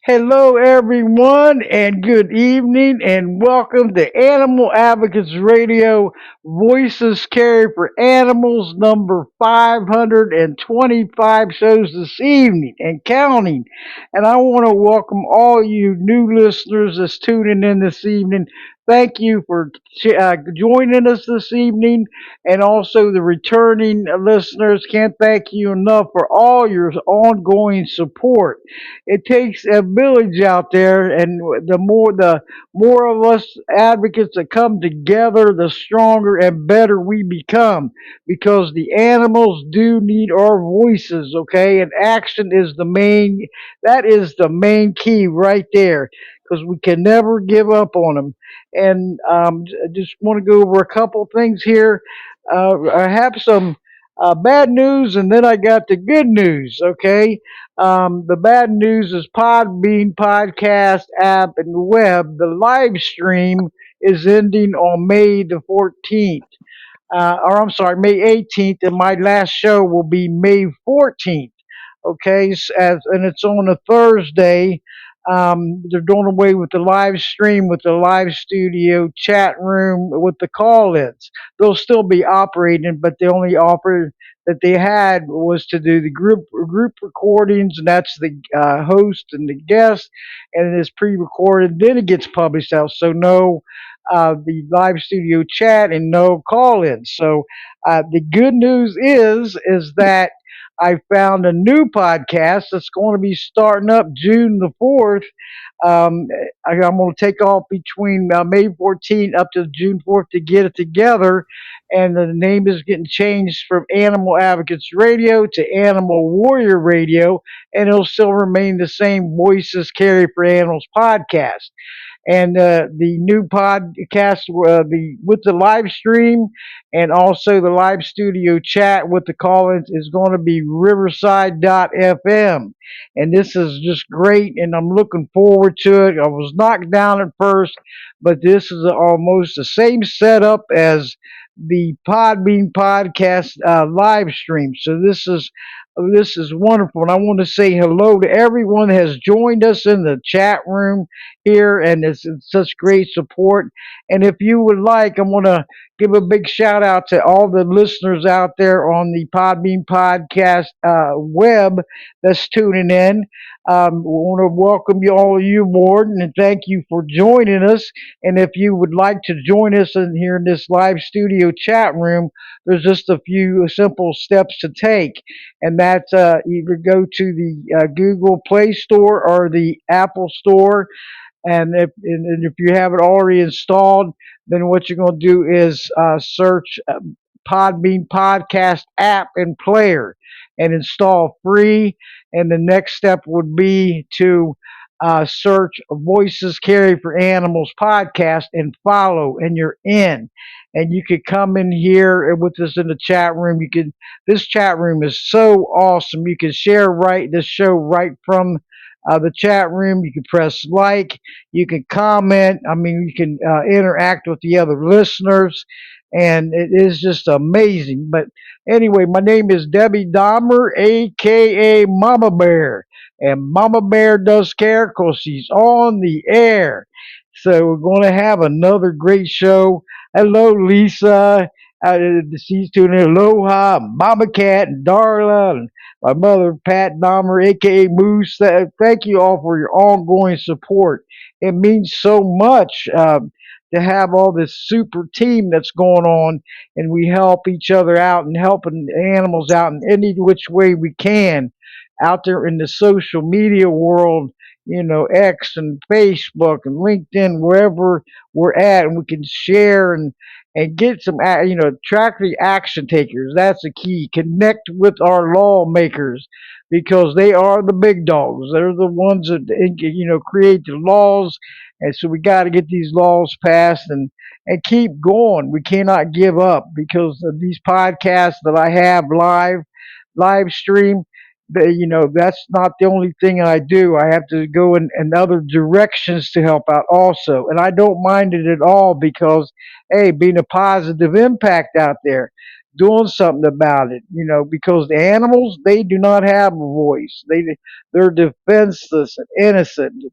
Hello, everyone, and good evening, and welcome to Animal Advocates Radio Voices Carry for Animals number 525 shows this evening and counting. And I want to welcome all you new listeners that's tuning in this evening. Thank you for joining us this evening, and also the returning listeners. Can't thank you enough for all your ongoing support. It takes a village out there, and the more of us advocates that come together, the stronger and better we become, because the animals do need our voices. Okay, and action is the main key right there, because we can never give up on them. And I just want to go over a couple things here. I have some bad news, and then I got the good news. Okay, the bad news is Podbean podcast app and web. The live stream is ending on May the 14th. Or I'm sorry, May 18th, and my last show will be May 14th. Okay, and it's on a Thursday. They're doing away with the live stream, with the live studio chat room, with the call-ins. They'll still be operating, but the only offer that they had was to do the group recordings, and that's the host and the guest, and it's pre-recorded. Then it gets published out. So no the live studio chat and no call-ins. So the good news is that I found a new podcast that's going to be starting up June the 4th. I'm going to take off between May 14th up to June 4th to get it together. And the name is getting changed from Animal Advocates Radio to Animal Warrior Radio. And it'll still remain the same Voices Carry for Animals podcast. And the new podcast, with the live stream and also the live studio chat with the call-ins, is going to be Riverside.fm. And this is just great, and I'm looking forward to it. I was knocked down at first, but this is almost the same setup as the Podbean podcast live stream. So this is wonderful, and I want to say hello to everyone that has joined us in the chat room here, and it's such great support. And if you would like, I want to give a big shout out to all the listeners out there on the Podbean podcast web that's tuning in. We want to welcome you all you aboard, and thank you for joining us. And if you would like to join us in here in this live studio chat room, there's just a few simple steps to take, and that's either go to the Google Play Store or the Apple Store, and if you have it already installed, then what you're going to do is search Podbean podcast app and player and install free. And the next step would be to search Voices Carry for Animals podcast and follow, and you're in. And you could come in here with us in the chat room. This chat room is so awesome. You can share this show right from the chat room. You can press like, you can comment. I mean, you can interact with the other listeners. and it is just amazing. But anyway, my name is Debbie Dahmer, aka Mama Bear, and Mama Bear does care because she's on the air. So we're going to have another great show. Hello, Lisa. She's tuning in. Aloha, Mama Cat, and Darla, and my mother, Pat Dahmer, aka Moose. Thank you all for your ongoing support. It means so much. To have all this super team that's going on, and we help each other out and helping animals out in any which way we can out there in the social media world, X and Facebook and LinkedIn, wherever we're at, and we can share and get some, attract the action takers. That's the key. Connect with our lawmakers because they are the big dogs. They're the ones that, create the laws, and so we got to get these laws passed and keep going. We cannot give up because of these podcasts that I have live stream. That's not the only thing I do. I have to go in other directions to help out also. And I don't mind it at all because, hey, being a positive impact out there, doing something about it, because the animals, they do not have a voice. They're defenseless and innocent,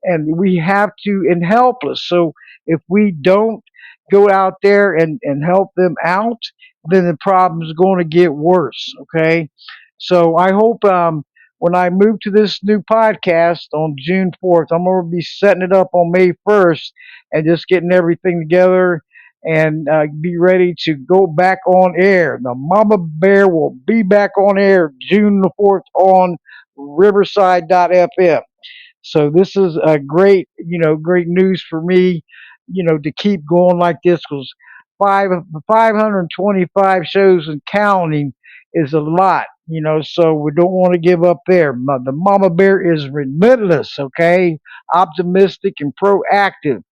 and we have to and helpless. So if we don't go out there and help them out, then the problem is going to get worse. Okay, so I hope when I move to this new podcast on June 4th, I'm going to be setting it up on May 1st and just getting everything together and be ready to go back on air. The Mama Bear will be back on air June the 4th on Riverside.fm. So this is a great news for me, to keep going like this because 525 shows and counting is a lot, so we don't want to give up there. The Mama Bear is relentless, okay, optimistic and proactive.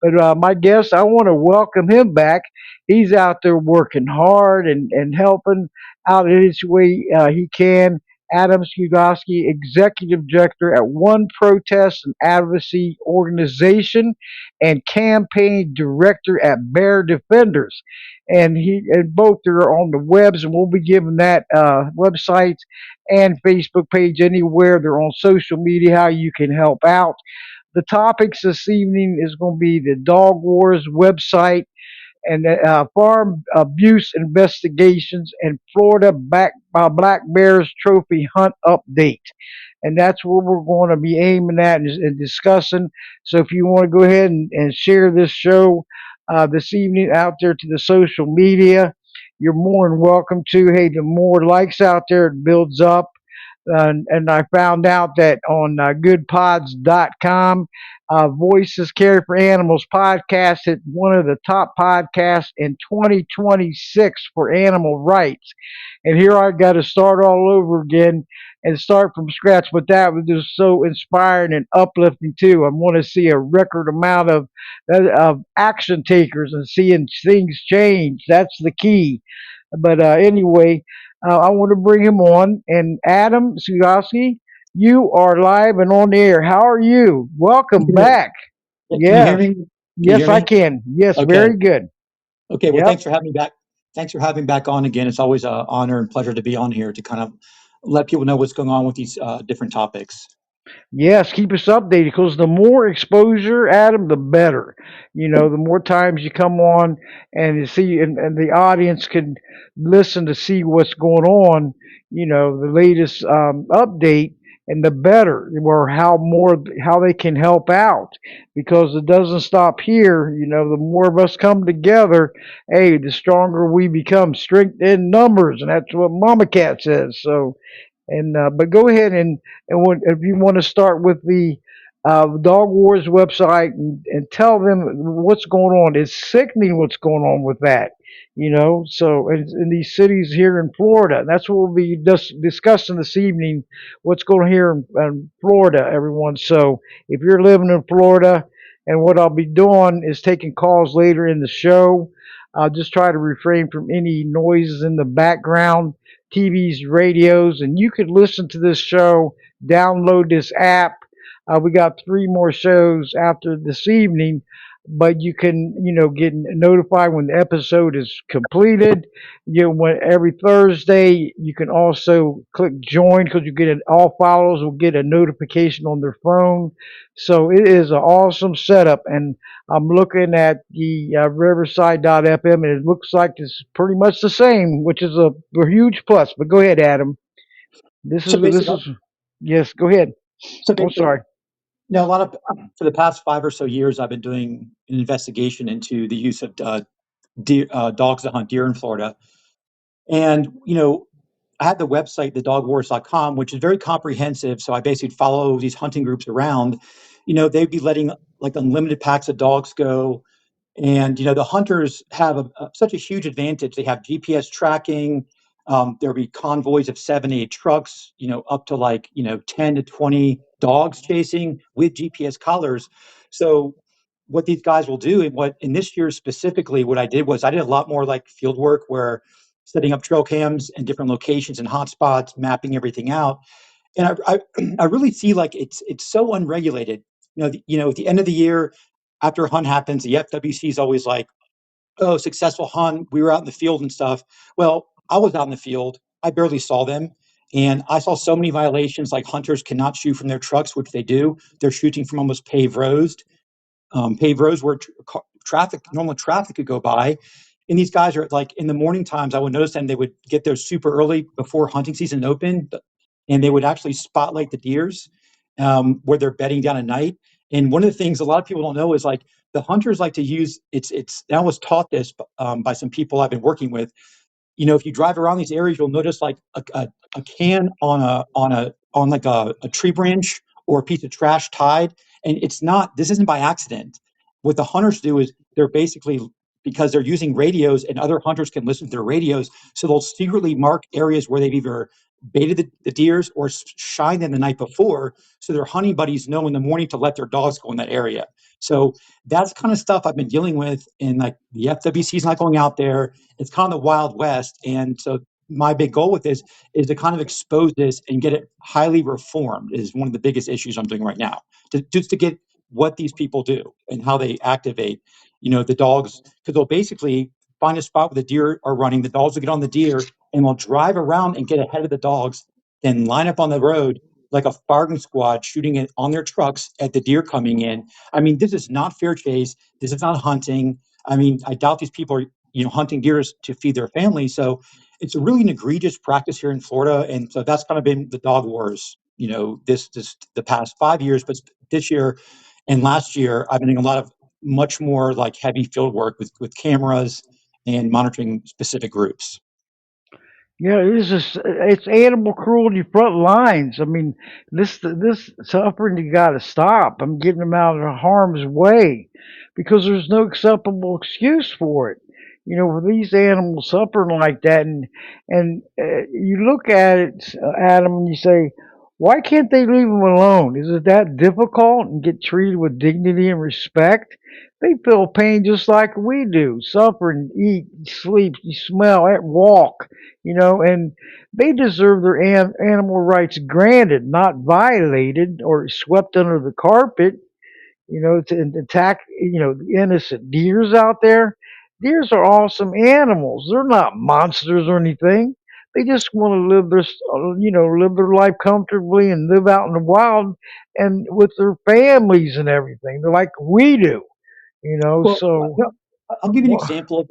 But my guest, I want to welcome him back. He's out there working hard and helping out in each way he can. Adam Sugalski, Executive Director at One Protest and Advocacy Organization and Campaign Director at Bear Defenders. And he and both are on the webs, and we'll be giving that website and Facebook page anywhere they're on social media how you can help out. The topics this evening is going to be the Dog Wars website and farm abuse investigations and Florida Black Bears Trophy Hunt update. And that's what we're going to be aiming at and discussing. So if you want to go ahead and share this show this evening out there to the social media, you're more than welcome to. Hey, the more likes out there, it builds up. And I found out that on goodpods.com, Voices Care for Animals podcast hit one of the top podcasts in 2026 for animal rights. And here I got to start all over again and start from scratch. But that was just so inspiring and uplifting too. I want to see a record amount of action takers and seeing things change. That's the key. But anyway, I want to bring him on. And Adam Sugalski, you are live and on the air. How are you? Welcome Good. back. Can you hear Yes. me? Can you Yes, hear I me? can. Yes, Okay. very good. Okay. Well, Yep. thanks for having me back. Thanks for having me back on again. It's always an honor and pleasure to be on here to kind of let people know what's going on with these different topics. Yes, keep us updated because the more exposure, Adam, the better. The more times you come on and you see, and the audience can listen to see what's going on, the latest update, and the better, or how they can help out because it doesn't stop here. The more of us come together, hey, the stronger we become. Strength in numbers, and that's what Mama Cat says. So. And but go ahead and if you want to start with the Dog Wars website and tell them what's going on. It's sickening what's going on with that, So in these cities here in Florida, that's what we'll be discussing this evening. What's going on here in Florida, everyone. So if you're living in Florida, and what I'll be doing is taking calls later in the show. I'll just try to refrain from any noises in the background. TVs, radios, and you could listen to this show, download this app. We got three more shows after this evening but you can, get notified when the episode is completed. When every Thursday, you can also click join because you get all followers will get a notification on their phone. So it is an awesome setup, and I'm looking at the Riverside.fm, and it looks like it's pretty much the same, which is a huge plus. But go ahead, Adam. This So is this basically, is yes. Go ahead. so I'm basically, sorry. a lot of for the past 5 or so years, I've been doing an investigation into the use of dogs to hunt deer in Florida. And, I had the website, thedogwars.com, which is very comprehensive. So I basically follow these hunting groups around. They'd be letting like unlimited packs of dogs go. And the hunters have such a huge advantage. They have GPS tracking. There'll be convoys of 7, 8 trucks, up to like 10 to 20 dogs chasing with GPS collars. So what these guys will do, and what in this year specifically, what I did was I did a lot more like field work where setting up trail cams in different locations and hotspots, mapping everything out. And I really see like it's so unregulated. At the end of the year, after a hunt happens, the FWC is always like, "Oh, successful hunt. We were out in the field and stuff." Well, I was out in the field. I barely saw them, and I saw so many violations. Like hunters cannot shoot from their trucks, which they do. They're shooting from almost paved roads where normal traffic could go by. And these guys are like in the morning times, I would notice them, they would get there super early before hunting season opened, and they would actually spotlight the deers where they're bedding down at night. And one of the things a lot of people don't know is like the hunters like to use I was taught this by some people I've been working with. If you drive around these areas, you'll notice like a can on like a tree branch or a piece of trash tied. And this isn't by accident. What the hunters do is they're basically, because they're using radios and other hunters can listen to their radios, so they'll secretly mark areas where they've either baited the deers or shined them the night before, so their hunting buddies know in the morning to let their dogs go in that area. So that's kind of stuff I've been dealing with, and like the FWC is not going out there. It's kind of the Wild West. And so my big goal with this is to kind of expose this and get it highly reformed is one of the biggest issues I'm doing right now. Just to get what these people do and how they activate, the dogs, because they'll basically find a spot where the deer are running. The dogs will get on the deer and they'll drive around and get ahead of the dogs, then line up on the road like a firing squad shooting it on their trucks at the deer coming in. I mean, this is not fair chase. This is not hunting. I mean, I doubt these people are hunting deer to feed their family. So it's a really an egregious practice here in Florida, and so that's kind of been the dog wars. This the past 5 years, but this year and last year, I've been doing a lot of much more like heavy field work with cameras and monitoring specific groups. Yeah, it's animal cruelty front lines. I mean, this suffering you got to stop. I'm getting them out of harm's way because there's no acceptable excuse for it. For these animals suffering like that, and you look at it, Adam, and you say, why can't they leave them alone? Is it that difficult and get treated with dignity and respect? They feel pain just like we do, suffer and eat, sleep, smell, and walk, and they deserve their animal rights granted, not violated or swept under the carpet, to attack, the innocent deers out there. Deers are awesome animals. They're not monsters or anything. They just want to live their life comfortably and live out in the wild and with their families and everything. They're like we do, Well, so. I'll give you an example of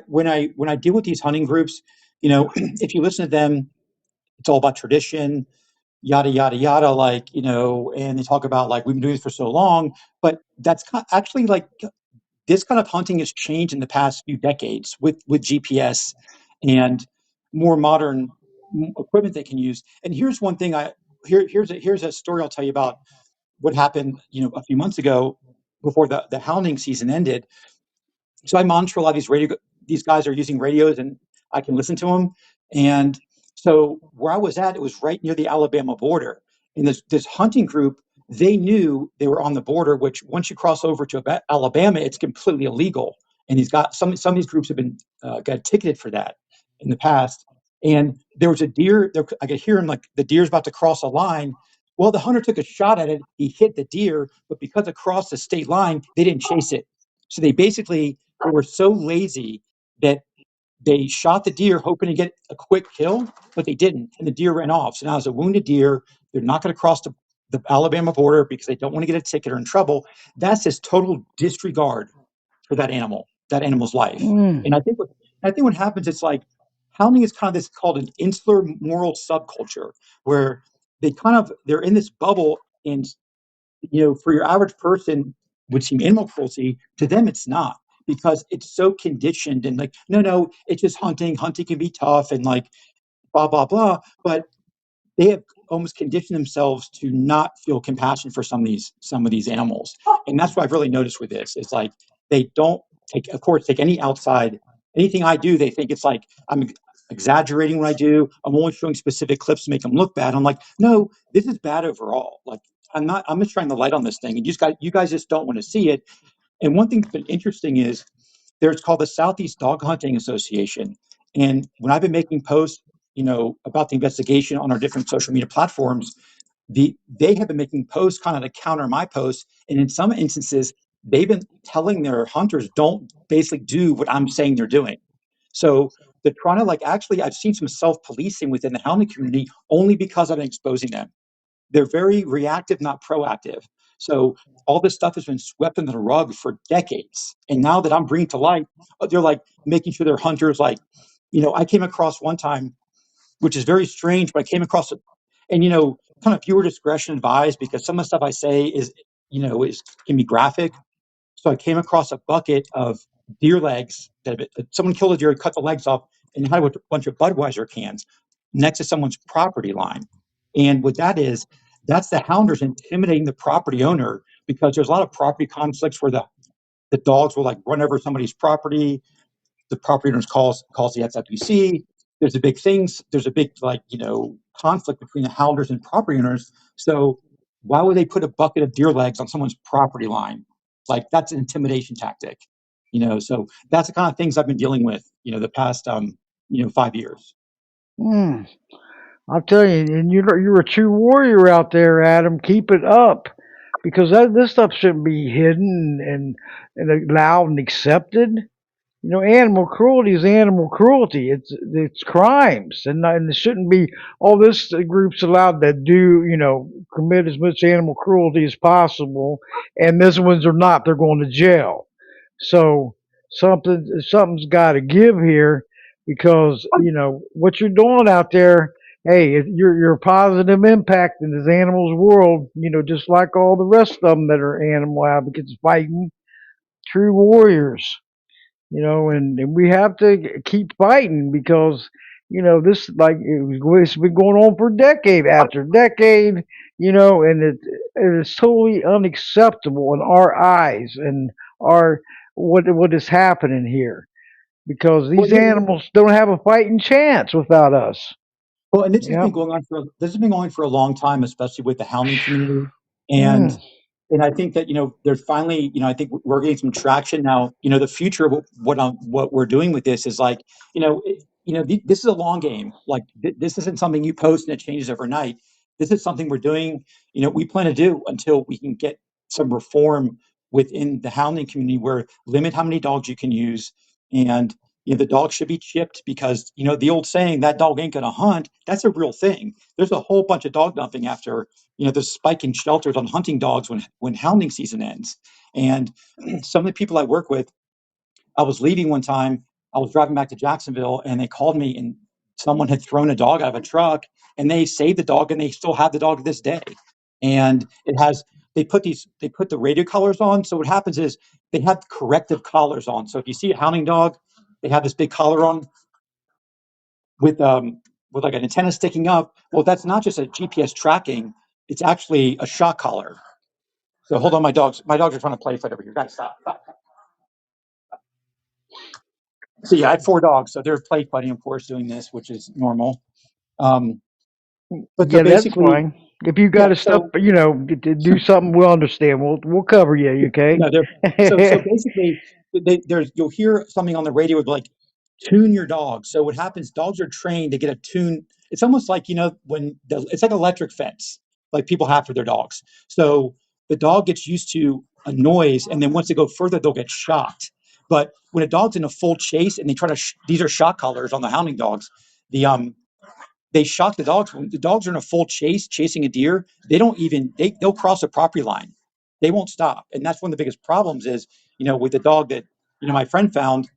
when I deal with these hunting groups. If you listen to them, it's all about tradition, yada yada yada, like and they talk about like we've been doing this for so long, but that's actually like this kind of hunting has changed in the past few decades with GPS and more modern equipment they can use. And here's one thing here's a story I'll tell you about what happened a few months ago before the hounding season ended. So I monitor a lot of these guys are using radios and I can listen to them. And so where I was at, it was right near the Alabama border. And this hunting group, they knew they were on the border, which once you cross over to Alabama, it's completely illegal. And he's got some of these groups have been got ticketed for that in the past. And there was a deer there. I could hear him like the deer's about to cross a line. Well, the hunter took a shot at it. He hit the deer, but because it crossed the state line, they didn't chase it. So they were so lazy that they shot the deer hoping to get a quick kill, but they didn't, and the deer ran off. So now, as a wounded deer, they're not going to cross the Alabama border because they don't want to get a ticket or in trouble. That's just total disregard for that animal's life. Mm. And I think what happens is like hounding is kind of this called an insular moral subculture where they're in this bubble, and for your average person would seem animal cruelty. To them, it's not, because it's so conditioned and like, no, it's just hunting. Hunting can be tough and like blah blah blah. But they have almost conditioned themselves to not feel compassion for some of these animals. And that's what I've really noticed with this. It's like they don't take anything I do. They think it's like I'm exaggerating what I do. I'm only showing specific clips to make them look bad. I'm like, no, this is bad overall. Like I'm just trying to light on this thing, and you guys just don't want to see it. And one thing that's been interesting is there's called the Southeast Dog Hunting Association. And when I've been making posts, about the investigation on our different social media platforms, they have been making posts kind of to counter my posts. And in some instances, they've been telling their hunters, don't basically do what I'm saying they're doing. So they're trying to like, actually, I've seen some self-policing within the hounding community only because I've been exposing them. They're very reactive, not proactive. So all this stuff has been swept under the rug for decades. And now that I'm bringing to light, they're like making sure their hunters like, I came across one time, which is very strange, but I came across it, and kind of viewer discretion advised, because some of the stuff I say is can be graphic. So I came across a bucket of deer legs that someone killed a deer, cut the legs off, and had a bunch of Budweiser cans next to someone's property line. And what that is, that's the hounders intimidating the property owner, because there's a lot of property conflicts where the dogs will like run over somebody's property. The property owners calls the FWC. There's a big like conflict between the hounders and property owners. So why would they put a bucket of deer legs on someone's property line? Like that's an intimidation tactic. So that's the kind of things I've been dealing with, the past 5 years. Mm. I'll tell you, and you're a true warrior out there, Adam. Keep it up, because this stuff shouldn't be hidden and allowed and accepted. Animal cruelty is animal cruelty. It's crimes, and it shouldn't be. All this group's allowed to do, commit as much animal cruelty as possible, and this ones are not. They're going to jail. So something's got to give here, because what you're doing out there. Hey, you're a positive impact in this animal's world. Just like all the rest of them that are animal advocates fighting, true warriors. And we have to keep fighting, because this like it's been going on for decade after decade. And it is totally unacceptable in our eyes and our what is happening here, because Well, these animals don't have a fighting chance without us. and Yep. this has been going for a long time, especially with the hounding community. And Mm. and I think that there's finally, I think we're getting some traction now. The future of what we're doing with this is like, this is a long game. Like this isn't something you post and it changes overnight. This is something we're doing. We plan to do until we can get some reform within the hounding community, where limit how many dogs you can use, and the dog should be chipped, because the old saying, that dog ain't gonna hunt, that's a real thing. There's a whole bunch of dog dumping after there's spike in shelters on hunting dogs when hounding season ends. And some of the people I work with, I was leaving one time, I was driving back to Jacksonville, and they called me, and someone had thrown a dog out of a truck, and they saved the dog, and they still have the dog to this day. And they put the radio collars on. So what happens is they have corrective collars on. So if you see a hounding dog, they have this big collar on with with like an antenna sticking up. Well, that's not just a GPS tracking; it's actually a shock collar. So hold on, my dogs are trying to play fight over here. Guys, stop. So yeah, I have 4 dogs, so they're play fighting, of course, doing this, which is normal. Um, but so Yeah, that's basically, fine. If you got yeah. to step, to do something, we'll understand. We'll cover you. No, they're so basically there's you'll hear something on the radio with like tune your dog. So what happens? Dogs are trained to get a tune. It's almost like when it's like electric fence. like people have for their dogs. So the dog gets used to a noise, and then once they go further, they'll get shocked. But when a dog's in a full chase and they try to, these are shock collars on the hounding dogs. The They shock the dogs. When the dogs are in a full chase, chasing a deer, they don't even they'll cross a property line. They won't stop, and that's one of the biggest problems. Is with the dog that my friend found.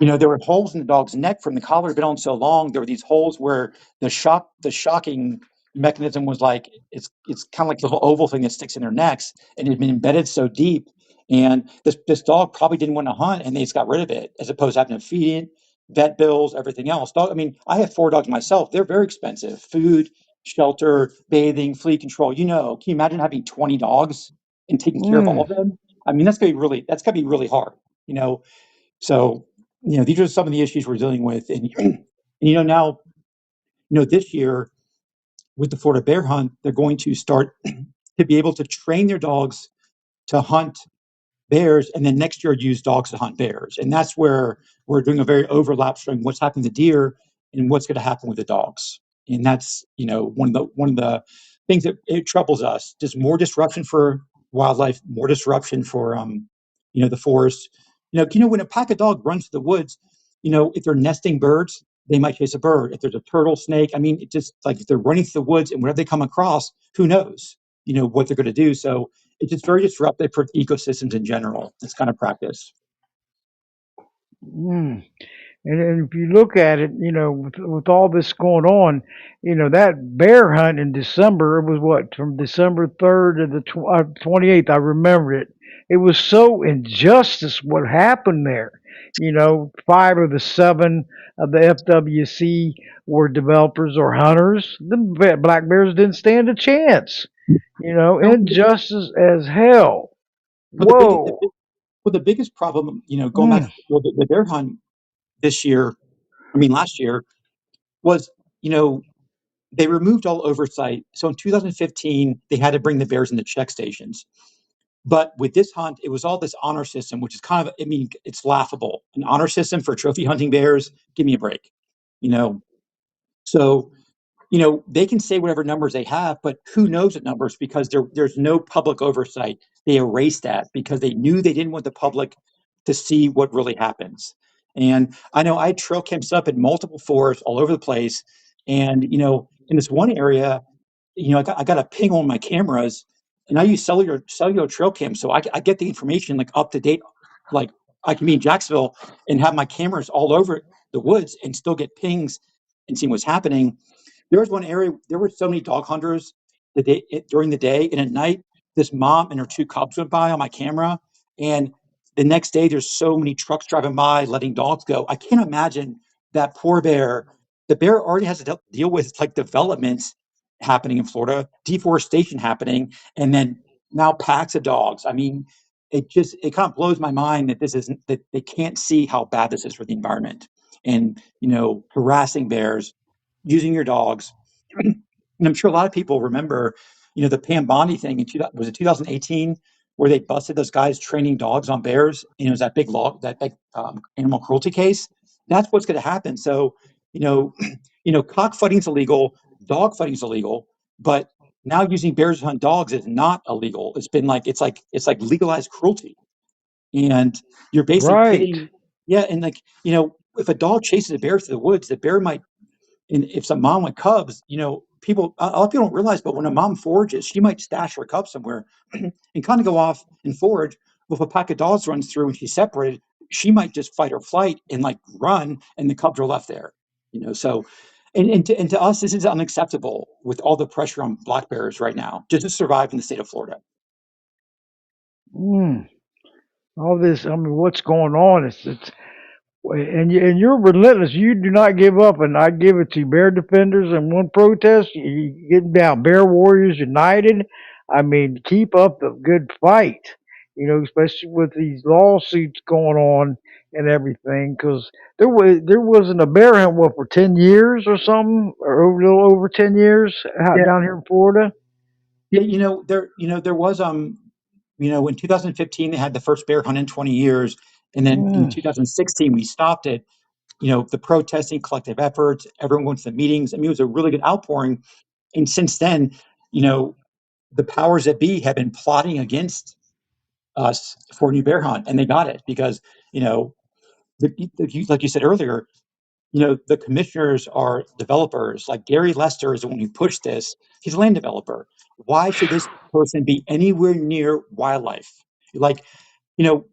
There were holes in the dog's neck from the collar been on so long. There were these holes where the shocking mechanism was like it's kind of like a little oval thing that sticks in their necks, and it had been embedded so deep. And this dog probably didn't want to hunt, and they just got rid of it, as opposed to having to feed it, vet bills, everything else. Dog, I mean, I have 4 dogs myself. They're very expensive: food, shelter, bathing, flea control. Can you imagine having 20 dogs and taking care of all Mm. of them? I mean, that's gonna be really hard. You know, so, these are some of the issues we're dealing with. And now, this year with the Florida bear hunt, they're going to start to be able to train their dogs to hunt bears, and then next year use dogs to hunt bears. And that's where we're doing a very overlap showing what's happening to deer and what's going to happen with the dogs. And that's one of the things that it troubles us. Just more disruption for wildlife, more disruption for the forest. When a pack of dogs runs to the woods, if they're nesting birds, they might chase a bird. If there's a turtle, snake, I mean, it just like if they're running through the woods and whatever they come across, who knows, what they're going to do. So it's just very disruptive for ecosystems in general, this kind of practice. Mm. And if you look at it, with all this going on, that bear hunt in December, it was what, from December 3rd to the 28th, I remember it. It was so injustice what happened there. 5 of the 7 of the FWC were developers or hunters. The black bears didn't stand a chance. No, Injustice as hell. but Whoa. the biggest problem, going back Mm. to the bear hunt this year, I mean last year, was they removed all oversight. So in 2015, they had to bring the bears into check stations. But with this hunt, it was all this honor system, which is kind of, I mean, it's laughable. An honor system for trophy hunting bears, give me a break. You know, so they can say whatever numbers they have, but who knows what numbers, because there's no public oversight. They erased that because they knew they didn't want the public to see what really happens. And I know I had trail camps up in multiple forests all over the place. And, in this one area, I got a ping on my cameras, and I use cellular trail cam. So I get the information like up to date. Like I can be in Jacksonville and have my cameras all over the woods and still get pings and see what's happening. There was one area, there were so many dog hunters during the day, and at night, this mom and her 2 cubs went by on my camera. And the next day, there's so many trucks driving by, letting dogs go. I can't imagine that poor bear. The bear already has to deal with like developments happening in Florida, deforestation happening, and then now packs of dogs. I mean, it kind of blows my mind that this isn't that they can't see how bad this is for the environment. And harassing bears, using your dogs. And I'm sure a lot of people remember, the Pam Bondi thing was it 2018, where they busted those guys training dogs on bears. It was that big animal cruelty case. That's what's going to happen. So, you know, cockfighting's illegal, dog fighting's illegal, but now using bears to hunt dogs is not illegal. It's like legalized cruelty, and you're basically Right. pitting. Yeah, and if a dog chases a bear through the woods, the bear might, and if some mom with cubs, a lot of people don't realize, but when a mom forages, she might stash her cubs somewhere and kind of go off and forage. Well, if a pack of dogs runs through and she's separated, she might just fight or flight and like run, and the cubs are left there. So, and to us, this is unacceptable with all the pressure on black bears right now just to survive in the state of Florida. Mm. All this, I mean, what's going on? It's and you're relentless. You do not give up, and I give it to you. Bear defenders and one protest. You get down. Bear Warriors United. I mean, keep up the good fight. Especially with these lawsuits going on and everything, because there wasn't a bear hunt what for 10 years or something, or a little over 10 years out Yeah, down here in Florida. yeah. There was in 2015 they had the first bear hunt in 20 years, and then in Mm. 2016 we stopped it. the protesting, collective efforts, everyone going to the meetings. I mean, it was a really good outpouring. And since then, you know, the powers that be have been plotting against us for a new bear hunt, and they got it because, you know, like you said earlier, the commissioners are developers. Like Gary Lester is the one who pushed this. He's a land developer. Why should this person be anywhere near wildlife? Like, you know,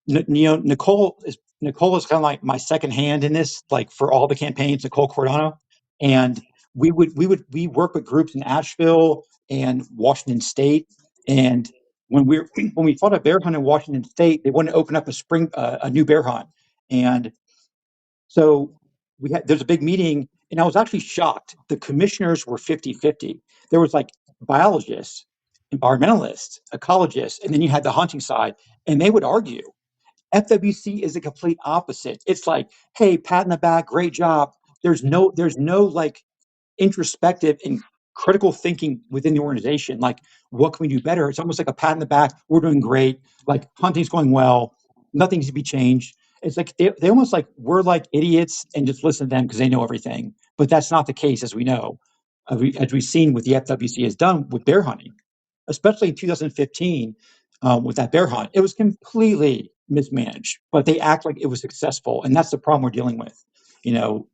Nicole is kind of like my second hand in this, like for all the campaigns, Nicole Cordano. And we work with groups in Asheville and Washington State. And when we fought a bear hunt in Washington State, they wanted to open up a new bear hunt. And so there's a big meeting, and I was actually shocked. The commissioners were 50-50. There was like biologists, environmentalists, ecologists, and then you had the hunting side, and they would argue. FWC is the complete opposite. It's like, hey, pat in the back, great job. There's no like introspective and critical thinking within the organization. Like, what can we do better? It's almost like a pat in the back. We're doing great. Like, hunting's going well. Nothing needs to be changed. It's like they almost like we're like idiots and just listen to them because they know everything. But that's not the case, as we know, as we've seen what the FWC has done with bear hunting, especially in 2015 with that bear hunt. It was completely mismanaged, but they act like it was successful, and that's the problem we're dealing with. You know,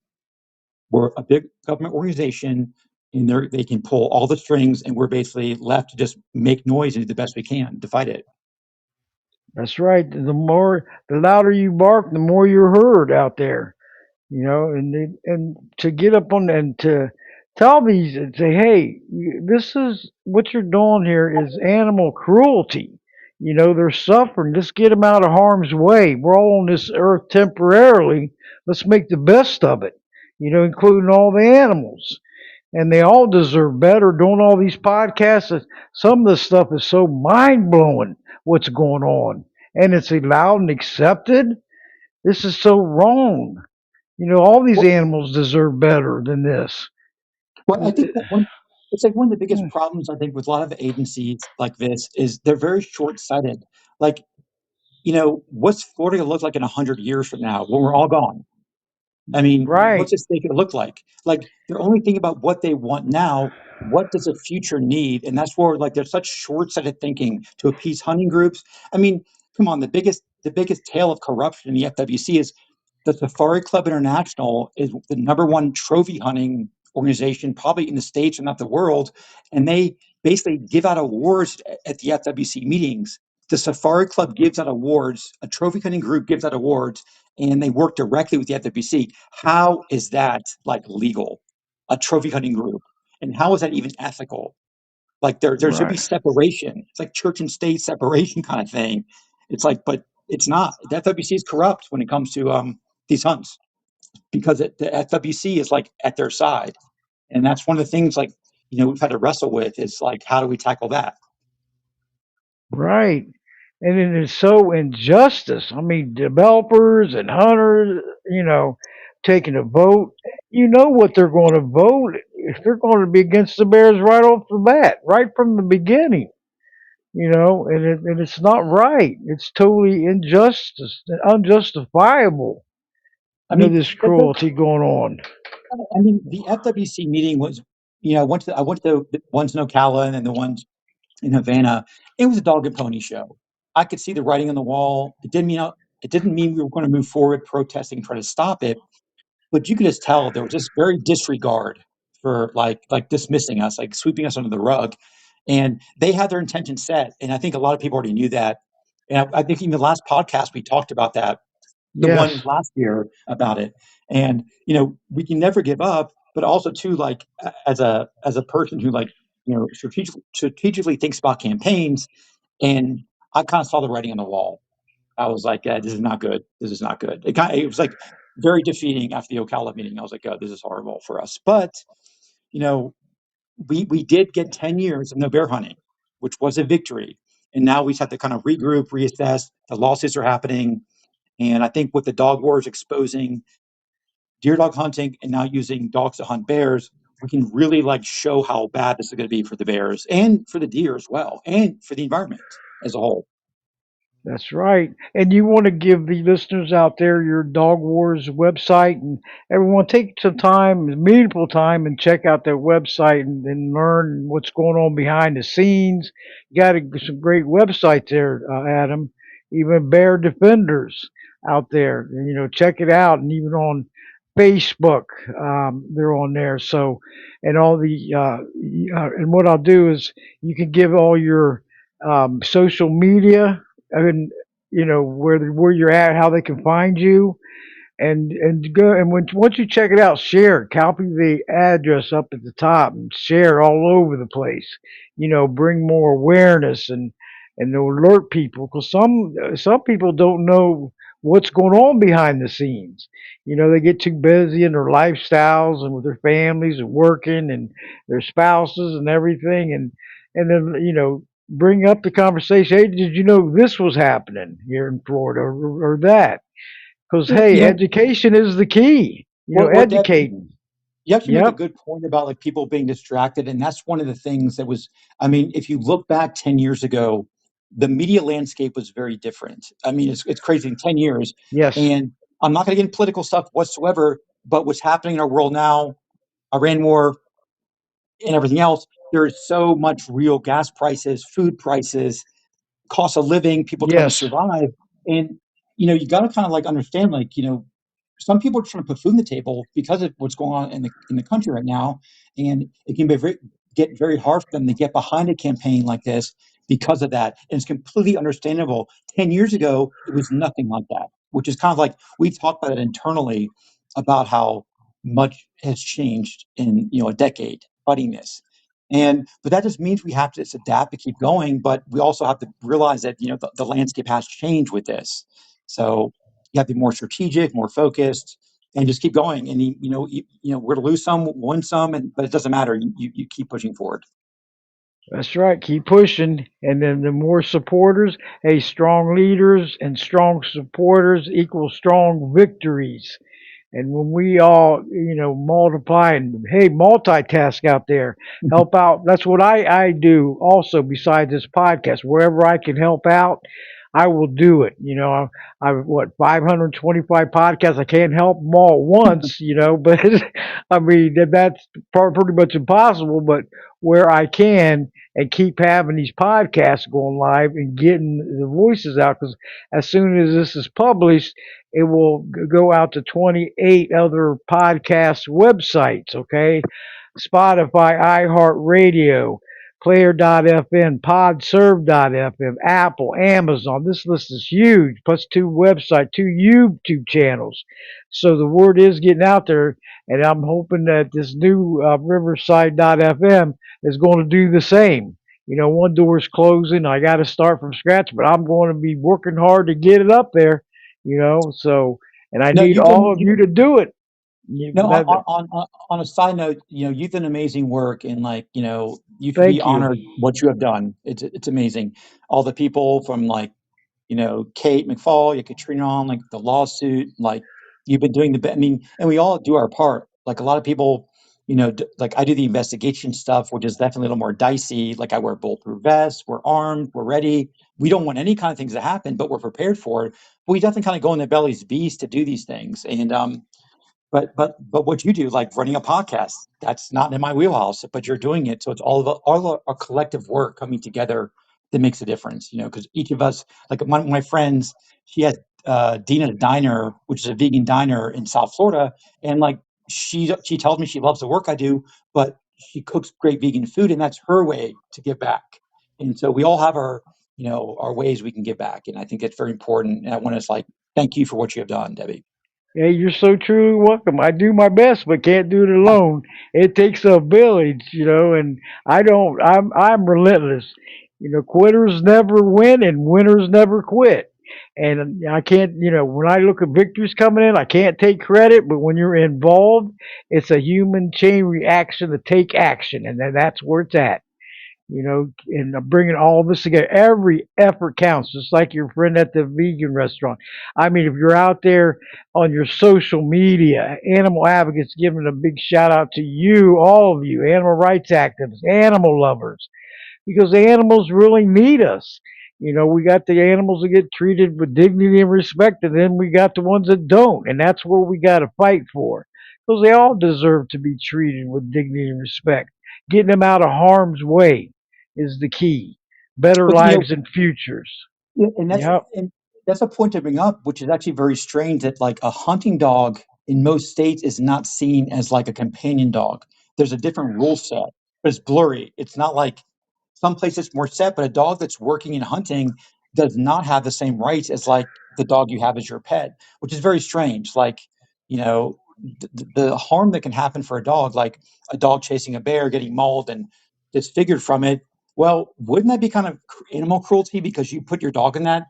we're a big government organization, and they can pull all the strings, and we're basically left to just make noise and do the best we can to fight it. That's right. The louder you bark, the more you're heard out there. And to get up on and to tell these and say, hey, this is what you're doing here is animal cruelty. They're suffering. Let's get them out of harm's way. We're all on this earth temporarily. Let's make the best of it. Including all the animals, and they all deserve better. Doing all these podcasts, some of the stuff is so mind blowing. What's going on, and it's allowed and accepted. This is so wrong. All these Well, animals deserve better than this. well, I think it's like one of the biggest problems I think with a lot of agencies like this is they're very short-sighted. Like, what's Florida going to look like in 100 years from now when we're all gone? I mean, what's Right, this state going to look like? Like, they're only thinking about what they want now. What does the future need? And that's where, like, there's such short-sighted thinking to appease hunting groups. I mean, come on, the biggest tale of corruption in the FWC is the Safari Club International is the number one trophy hunting organization, probably in the States and not the world. And they basically give out awards at the FWC meetings. The Safari Club gives out awards, a trophy hunting group gives out awards, and they work directly with the FWC. How is that like legal? A trophy hunting group. And how is that even ethical? Like there should be right, separation. It's like church and state separation kind of thing. It's like, but it's not. The FWC is corrupt when it comes to these hunts because the FWC is like at their side, and that's one of the things like we've had to wrestle with is like how do we tackle that? right. And it is so injustice. I mean, developers and hunters, taking a vote. You know what they're going to vote if they're going to be against the bears right off the bat, right from the beginning. And it's not right. It's totally injustice, unjustifiable. I mean, This cruelty going on. the FWC meeting was, I went to the ones in Ocala and then the ones in Havana. It was a dog and pony show. I could see the writing on the wall. It didn't mean we were going to move forward protesting and try to stop it, but you could just tell there was just very disregard for like dismissing us, like sweeping us under the rug. And they had their intention set. And I think a lot of people already knew that. And I think in the last podcast we talked about that, the one Yes, last year about it. And we can never give up, but also too like as a person who like strategically thinks about campaigns, and I kind of saw the writing on the wall. I was like, this is not good. This is not good. It was like very defeating after the Ocala meeting. I was like, oh, this is horrible for us. But you know, we did get 10 years of no bear hunting, which was a victory. And now we just have to kind of regroup, reassess. The lawsuits are happening, and I think with the dog wars exposing deer dog hunting and now using dogs to hunt bears, we can really like show how bad this is going to be for the bears and for the deer as well, and for the environment as a whole. That's right. And you want to give the listeners out there your Dog Wars website, and everyone take some time, meaningful time, and check out their website and learn what's going on behind the scenes. You got some great websites there, Adam. Even Bear Defenders out there. Check it out. And even on Facebook, they're on there. So, and all and what I'll do is you can give all your social media and where you're at, how they can find you, and go and once you check it out, share it, copy the address up at the top, and share it all over the place. Bring more awareness and alert people because some people don't know what's going on behind the scenes. They get too busy in their lifestyles and with their families and working and their spouses and everything, and then bring up the conversation. Hey, did you know this was happening here in Florida or that? Because You hey, you know, education is the key. Deb, Educating. you actually make a Yep. good point about like people being distracted, and that's one of the things that was. I mean, if you look back 10 years ago, the media landscape was very different. I mean, it's crazy in 10 years, Yes. and I'm not going to get into political stuff whatsoever. But what's happening in our world now, Iran war, and everything else, there is so much real gas prices, food prices, cost of living, people trying to Yes. survive. And, you got to kind of like understand, like, some people are trying to put food on the table because of what's going on in the country right now. And it can get very hard for them to get behind a campaign like this because of that. And it's completely understandable. 10 years ago, it was nothing like that, which is kind of like we talked about it internally about how much has changed in, a decade fighting this. But that just means we have to just adapt to keep going. But we also have to realize that the landscape has changed with this. So you have to be more strategic, more focused, and just keep going. And we're to lose some, win some, but it doesn't matter. You keep pushing forward. That's right. Keep pushing. And then the more supporters, hey, strong leaders and strong supporters equal strong victories. And when we all, multiply and hey, multitask out there, help out. That's what I do also besides this podcast. Wherever I can help out, I will do it. I've what 525 podcasts. I can't help them all at once, but I mean that's pretty much impossible. But where I can and keep having these podcasts going live and getting the voices out, because as soon as this is published, it will go out to 28 other podcast websites, okay? Spotify, iHeartRadio, Player.fm, Podserve.fm, Apple, Amazon. This list is huge, plus two websites, two YouTube channels. So the word is getting out there, and I'm hoping that this new Riverside.fm is going to do the same. One door is closing. I got to start from scratch, but I'm going to be working hard to get it up there. So, and I No, need all of you to do it. no. That, On a side note, you've done amazing work, and like, you should be thank you. honored what you have done. It's amazing. All the people from like Kate McFall, you Katrina on like the lawsuit, like you've been doing I mean, and we all do our part. Like a lot of people, like I do the investigation stuff, which is definitely a little more dicey. Like I wear bulletproof vests, we're armed, we're ready. We don't want any kind of things to happen, but we're prepared for it. But we definitely kind of go in the belly's beast to do these things. And but what you do, like running a podcast, that's not in my wheelhouse, but you're doing it. So it's all our collective work coming together that makes a difference, because each of us, like one of my friends, she has Dina's Diner, which is a vegan diner in South Florida. And like she tells me she loves the work I do, but she cooks great vegan food, and that's her way to give back. And so we all have our ways we can give back. And I think it's very important. And I want to like thank you for what you have done, Debbie. Hey, you're so truly welcome. I do my best, but can't do it alone. It takes a village, and I don't. I'm relentless. Quitters never win, and winners never quit. And I can't. When I look at victories coming in, I can't take credit. But when you're involved, it's a human chain reaction to take action, and then that's where it's at. And bringing all this together. Every effort counts, just like your friend at the vegan restaurant. I mean, if you're out there on your social media, animal advocates giving a big shout out to you, all of you, animal rights activists, animal lovers, because the animals really need us. We got the animals that get treated with dignity and respect, and then we got the ones that don't, and that's where we got to fight for, because they all deserve to be treated with dignity and respect. Getting them out of harm's way is the key. Better But lives and futures. yeah, Yep. and that's a point to bring up, which is actually very strange that like a hunting dog in most states is not seen as like a companion dog. There's a different rule set, but it's blurry. It's not like some places more set, but a dog that's working in hunting does not have the same rights as like the dog you have as your pet, which is very strange. Like, the harm that can happen for a dog, like a dog chasing a bear, getting mauled and disfigured from it. Well, wouldn't that be kind of animal cruelty because you put your dog in that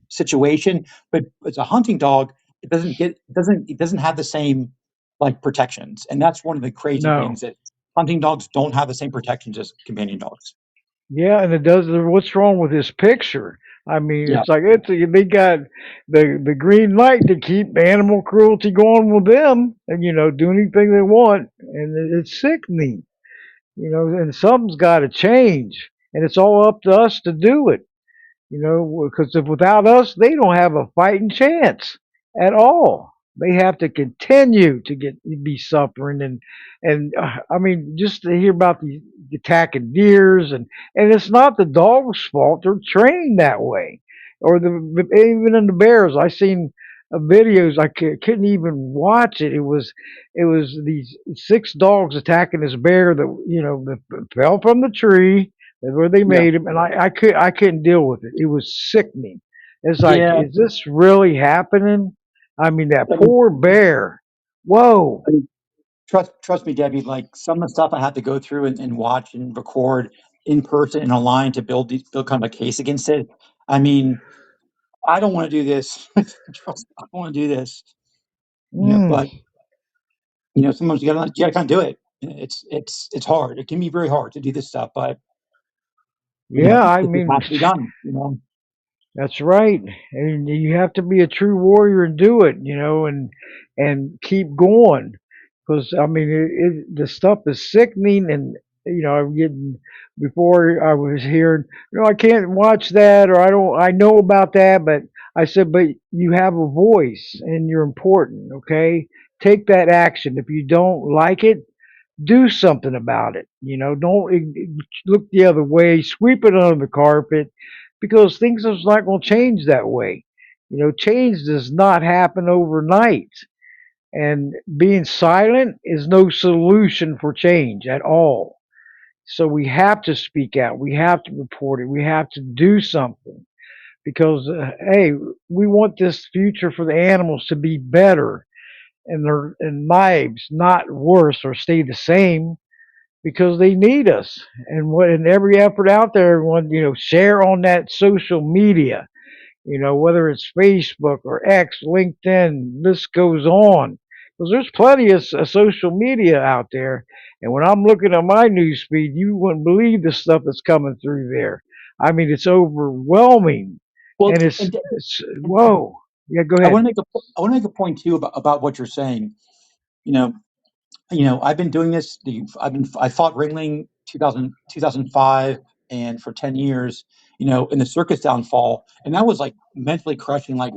situation? But as a hunting dog, it doesn't have the same like protections, and that's one of the crazy No. things that hunting dogs don't have the same protections as companion dogs. Yeah, and it does. What's wrong with this picture? I mean, Yeah. it's like they got the green light to keep animal cruelty going with them, and do anything they want, and it's sickening. And something's got to change, and it's all up to us to do it. Because if without us, they don't have a fighting chance at all. They have to continue to be suffering, and I mean, just to hear about the attacking deers, and it's not the dog's fault. They're trained that way, or even in the bears. I seen videos. Couldn't even watch it. It was these six dogs attacking this bear that fell from the tree. That's where they Yeah. made him, and I couldn't deal with it. It was sickening. It's like, Yeah. is this really happening? I mean, that I mean, poor bear. Whoa. I mean, trust me, Debbie. Like some of the stuff I have to go through and watch and record in person and online to build kind of a case against it. I mean, I don't want to do this. Trust me, I don't want to do this. Mm, But sometimes you gotta kind of do it. It's hard. It can be very hard to do this stuff, but yeah, I it just mean, has to be done. that's right. And you have to be a true warrior and do it, and keep going. Because I mean, the stuff is sickening, and I'm getting before I was hearing, I can't watch that, or I don't, I know about that, but I said, but you have a voice and you're important. Okay, take that action. If you don't like it, do something about it. Don't look the other way, sweep it under the carpet, because things is not going to change that way. Change does not happen overnight, and being silent is no solution for change at all. So we have to speak out. We have to report it. We have to do something because, hey, we want this future for the animals to be better and their and lives not worse or stay the same because they need us. And what in every effort out there, everyone, share on that social media, whether it's Facebook or X, LinkedIn, this goes on. Because there's plenty of social media out there. And when I'm looking at my news feed, you wouldn't believe the stuff that's coming through there. I mean, it's overwhelming. Well, And it's whoa. Yeah, go ahead. I want to make a point too about what you're saying. You know, I've been doing this. I fought Ringling 2005, and for 10 years, in the circus downfall, and that was like mentally crushing. Like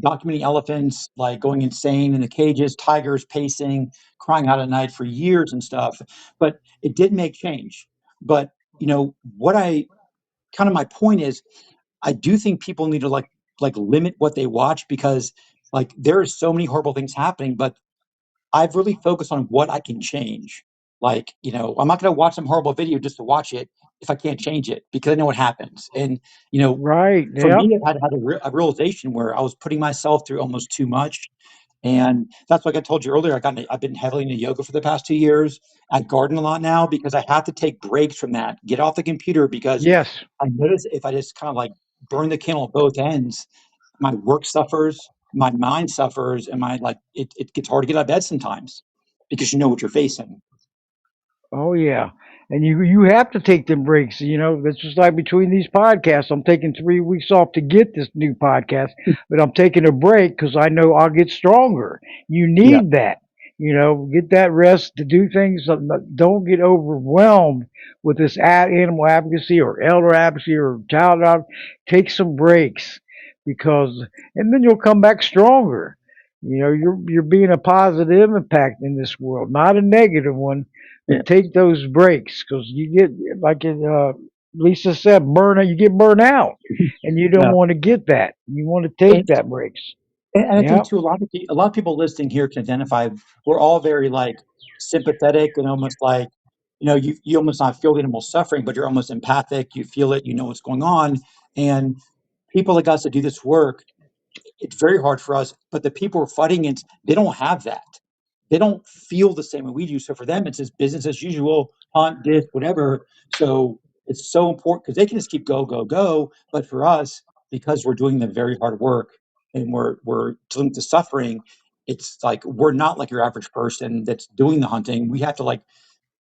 documenting elephants, like going insane in the cages, tigers pacing, crying out at night for years and stuff. But it did make change. But what I kind of my point is, I do think people need to like limit what they watch because like there are so many horrible things happening, but I've really focused on what I can change. Like, I'm not going to watch some horrible video just to watch it if I can't change it because I know what happens. And, you know, Right. for Yep. me, I had a realization where I was putting myself through almost too much. And that's like I told you earlier, I've been heavily into yoga for the past 2 years. I garden a lot now because I have to take breaks from that, get off the computer because Yes. I notice if I just kind of like burn the candle at both ends, my work suffers, my mind suffers, and it gets hard to get out of bed sometimes because you know what you're facing. Oh yeah, and you have to take them breaks. That's just like between these podcasts. I'm taking 3 weeks off to get this new podcast, but I'm taking a break because I know I'll get stronger. You Yeah. need that. Get that rest to do things. Don't get overwhelmed with this animal advocacy or elder advocacy or child advocacy. Take some breaks because, and then you'll come back stronger. You're being a positive impact in this world, not a negative one. Yeah. But take those breaks because you get, like Lisa said, burnout. You get burnt out, and you don't Yeah. want to get that. You want to And, take that breaks. and I think Yeah, too, a lot of people listening here can identify. We're all very like sympathetic and almost like, you almost not feel the animal suffering, but you're almost empathic. You feel it. You know what's going on. And people like us that do this work, it's very hard for us. But the people we're fighting against, they don't have that. They don't feel the same way we do. So for them, it's just business as usual, hunt, this, whatever. So it's so important because they can just keep go, go, go. But for us, because we're doing the very hard work and we're dealing with the suffering, it's like we're not like your average person that's doing the hunting. We have to like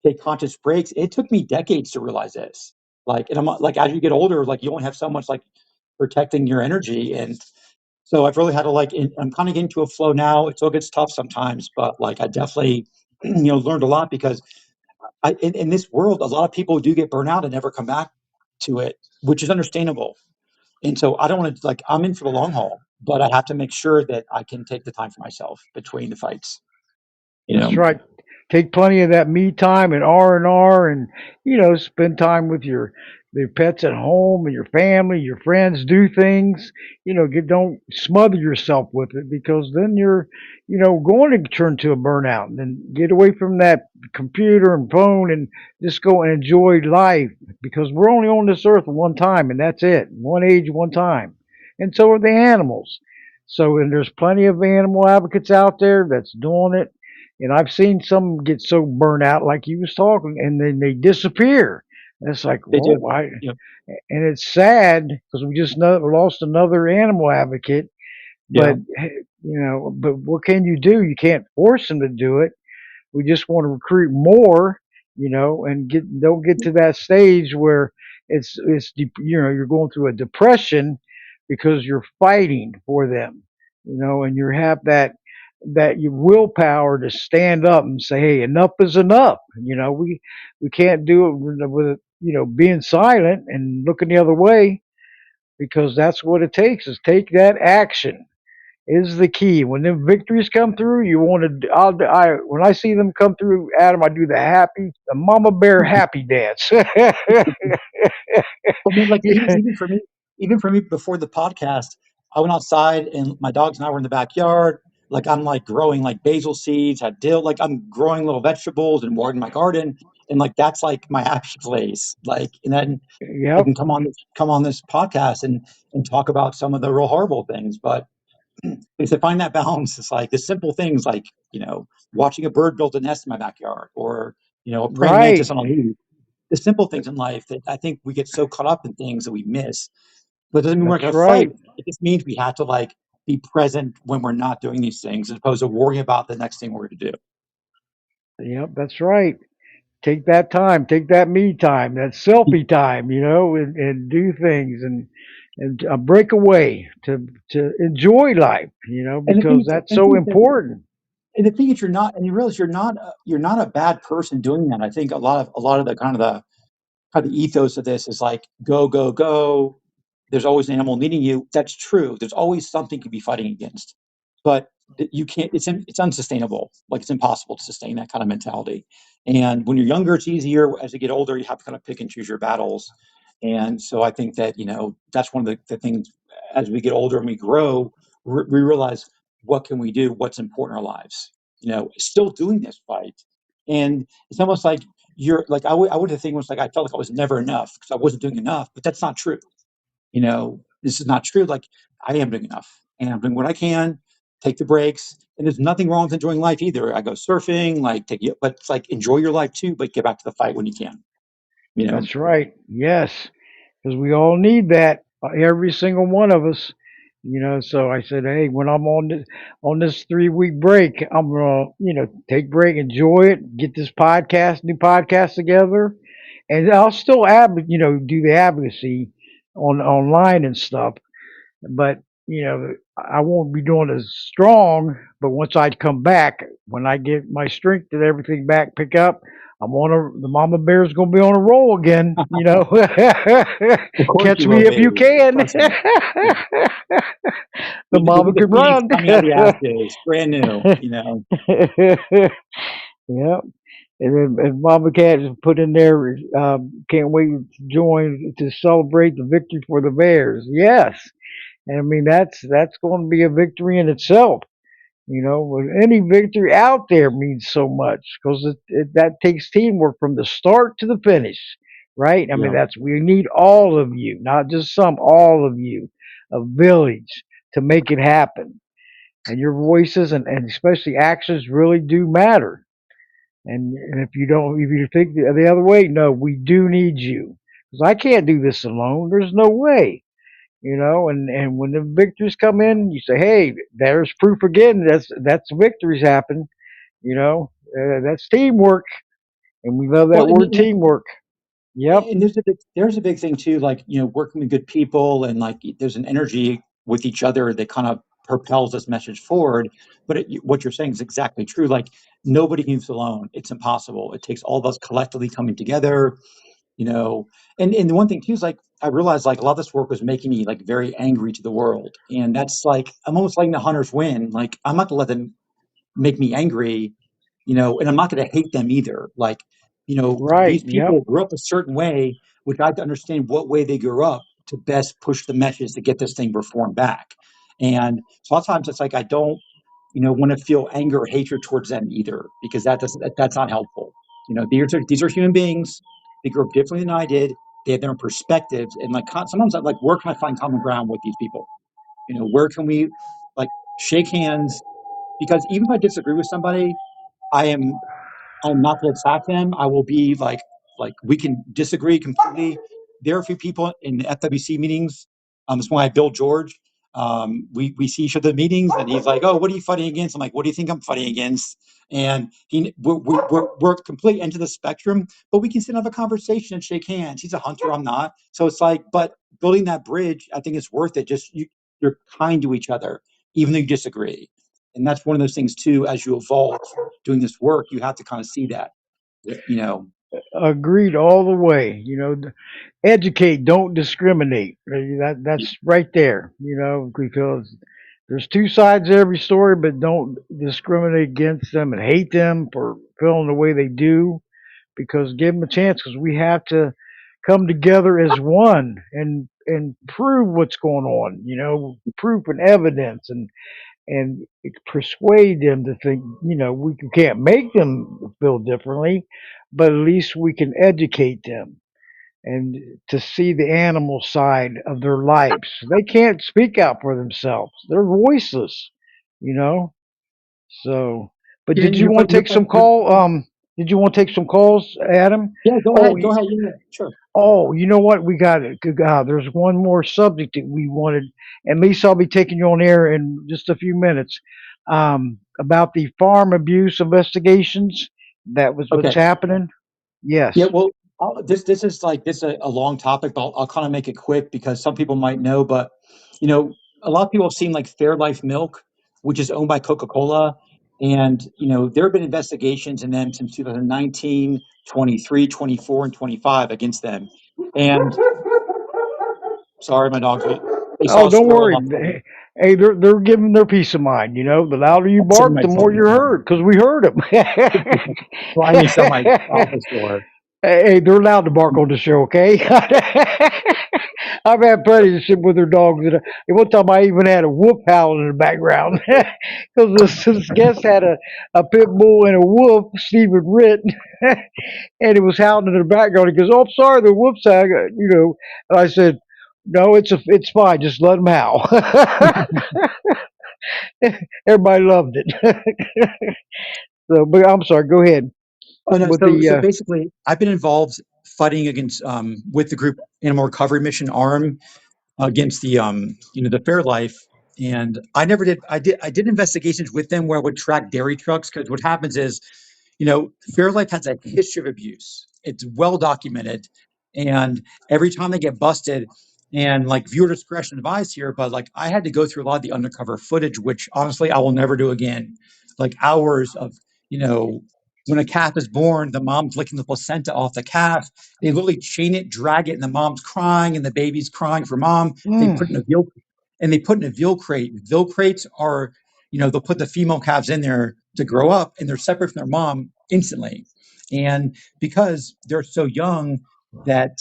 take conscious breaks. It took me decades to realize this. Like, and I'm like, as you get older, like you only have so much like protecting your energy, and so I've really had to like, I'm kind of getting to a flow now. It still gets tough sometimes, but like I definitely, learned a lot because in this world, a lot of people do get burnt out and never come back to it, which is understandable. And so I don't want to like, I'm in for the long haul, but I have to make sure that I can take the time for myself between the fights, you that's know? right. Take plenty of that me time and R, and spend time with your pets at home and your family, your friends. Do things. Don't smother yourself with it because then you're going to turn to a burnout. And then get away from that computer and phone and just go and enjoy life because we're only on this earth one time and that's it. One age, one time. And so are the animals. So, and there's plenty of animal advocates out there that's doing it, and I've seen some get so burnt out, like you was talking, and then they disappear. And it's like, They do. whoa, Yeah. and it's sad because we just lost another animal advocate. Yeah. But but what can you do? You can't force them to do it. We just want to recruit more, and don't get to that stage where you're going through a depression because you're fighting for them, and you have that your willpower to stand up and say, hey, enough is enough. We can't do it with being silent and looking the other way because that's what it takes is take that action is the key. When them victories come through, you want to. When I see them come through, Adam, I do the mama bear happy dance. Well, I mean, like even for me before the podcast, I went outside and my dogs and I were in the backyard. Like I'm like growing like basil seeds, had dill, like I'm growing little vegetables and watering my garden. And like that's like my happy place. Like, and then I Yep, can come on this podcast and talk about some of the real horrible things. But to find that balance, it's like the simple things like, watching a bird build a nest in my backyard or, a praying mantis right. on a leaf, the simple things in life that I think we get so caught up in things that we miss. But it doesn't mean we're not That's going to fight. right. It just means we have to like be present when we're not doing these things, as opposed to worrying about the next thing we're going to do. Yep, that's right. Take that time. Take that me time. That selfie time. And do things and break away to enjoy life. And the Because thing, that's and the so thing is that, important. and the thing is, you're not, and you realize you're not a bad person doing that. I think a lot of the kind of the ethos of this is like go, go, go. There's always an animal needing you. That's true. There's always something you could be fighting against, but you can't. It's unsustainable. Like it's impossible to sustain that kind of mentality. And when you're younger, it's easier. As you get older, you have to kind of pick and choose your battles. And so I think that that's one of the things as we get older and we grow, we realize what can we do, what's important in our lives. Still doing this fight, and it's almost like you're like I would have think was like I felt like I was never enough because I wasn't doing enough, but that's not true. This is not true. Like I am doing enough, and I'm doing what I can. Take the breaks, and there's nothing wrong with enjoying life either. I go surfing, like take it, but it's like enjoy your life too, but get back to the fight when you can. You know, That's right. Yes, because we all need that. Every single one of us. So I said, hey, when I'm on this 3 week break, I'm gonna take break, enjoy it, get this new podcast together, and I'll still do the advocacy online and stuff. But I won't be doing as strong, but once I come back, when I get my strength and everything back, pick up, the mama bear's gonna be on a roll again. Of course Catch you me will if you be. can. Trust me. Yeah. The You'll mama be the can phoenix run. coming out of the ashes, brand new. You know. Yep. And Mama Cat is put in there. Can't wait to join to celebrate the victory for the Bears. Yes, and I mean that's going to be a victory in itself. But any victory out there means so much because that takes teamwork from the start to the finish, right? I mean Yeah. we need all of you, not just some, all of you, a village to make it happen. And your voices and especially actions really do matter. And if you think the other way, no, we do need you because I can't do this alone. There's no way, And when the victories come in, you say, hey, there's proof again. That's victories happen. That's teamwork, and we love Well, that word teamwork. Yep. and there's a big thing too, like, working with good people, and like there's an energy with each other that kind of propels this message forward. But what you're saying is exactly true. Like, nobody moves alone. It's impossible. It takes all of us collectively coming together. You know, and the one thing too is, like, I realized, like, a lot of this work was making me like very angry to the world, and that's like, I'm almost letting the hunters win. Like, I'm not gonna let them make me angry, and I'm not going to hate them either. Like, Right. these Yep. people grew up a certain way, which I have to understand what way they grew up to best push the message to get this thing reformed back. And so a lot of times it's like, I don't, want to feel anger or hatred towards them either, because that's not helpful. These are human beings. They grew up differently than I did. They have their own perspectives, and like, sometimes I'm like, where can I find common ground with these people? Where can we, like, shake hands? Because even if I disagree with somebody, I am I'm not going to attack them. I will be like, we can disagree completely. There are a few people in the FWC meetings. It's when I Bill George. We see each other at meetings, and he's like, "Oh, what are you fighting against?" I'm like, "What do you think I'm fighting against?" And we're complete end of the spectrum, but we can still have a conversation and shake hands. He's a hunter, I'm not, so it's like, but building that bridge, I think it's worth it. Just you're kind to each other, even though you disagree, and that's one of those things too. As you evolve doing this work, you have to kind of see that, you know. Agreed all the way. Educate, don't discriminate. That's right there. Because there's two sides to every story, but don't discriminate against them and hate them for feeling the way they do. Because give them a chance. Because we have to come together as one and prove what's going on. Proof and evidence and persuade them to think. We can't make them feel differently, but at least we can educate them and to see the animal side of their lives. They can't speak out for themselves. They're voiceless, you know. So, but Yeah, did and you want to take some call? Did you want to take some calls, Adam? yeah, Oh, go ahead, yeah, sure. you know what? We got it. Good God, there's one more subject that we wanted, and Lisa, I'll be taking you on air in just a few minutes. About the farm abuse investigations. That was what's Okay. happening. Yeah, Yes. well, this is a long topic, but I'll kind of make it quick because some people might know. But a lot of people have seen like Fairlife Milk, which is owned by Coca-Cola, and there have been investigations in them since 2019, 23, 24, and 25 against them. And sorry, my dogs, they saw Oh, a don't squirrel worry. and I'm Hey, they're giving their peace of mind. The louder you sitting bark, my the more you're phone, heard because we heard them. trying to sell my office door. Hey, they're allowed to bark on the show, okay? I've had plenty of shit with their dogs. And one time I even had a wolf howling in the background because this guest had a pit bull and a wolf, Stephen Ritt, and it was howling in the background. He goes, "Oh, I'm sorry, the wolf's out," And I said, "No, it's fine. Just let him howl." Everybody loved it. So, but I'm sorry. Go ahead Oh no, with so the. basically, I've been involved fighting against with the group Animal Recovery Mission Arm against the Fairlife, and I did investigations with them where I would track dairy trucks, because what happens is, Fairlife has a history of abuse. It's well documented, and every time they get busted, And like viewer discretion advised here, but like I had to go through a lot of the undercover footage, which honestly I will never do again. Like hours of, you know, when a calf is born, the mom's licking the placenta off the calf. They literally chain it, drag it, and the mom's crying and the baby's crying for mom. They put Mm. in a veal and they put in a veal crate. Veal crates are, they'll put the female calves in there to grow up and they're separate from their mom instantly. And because they're so young that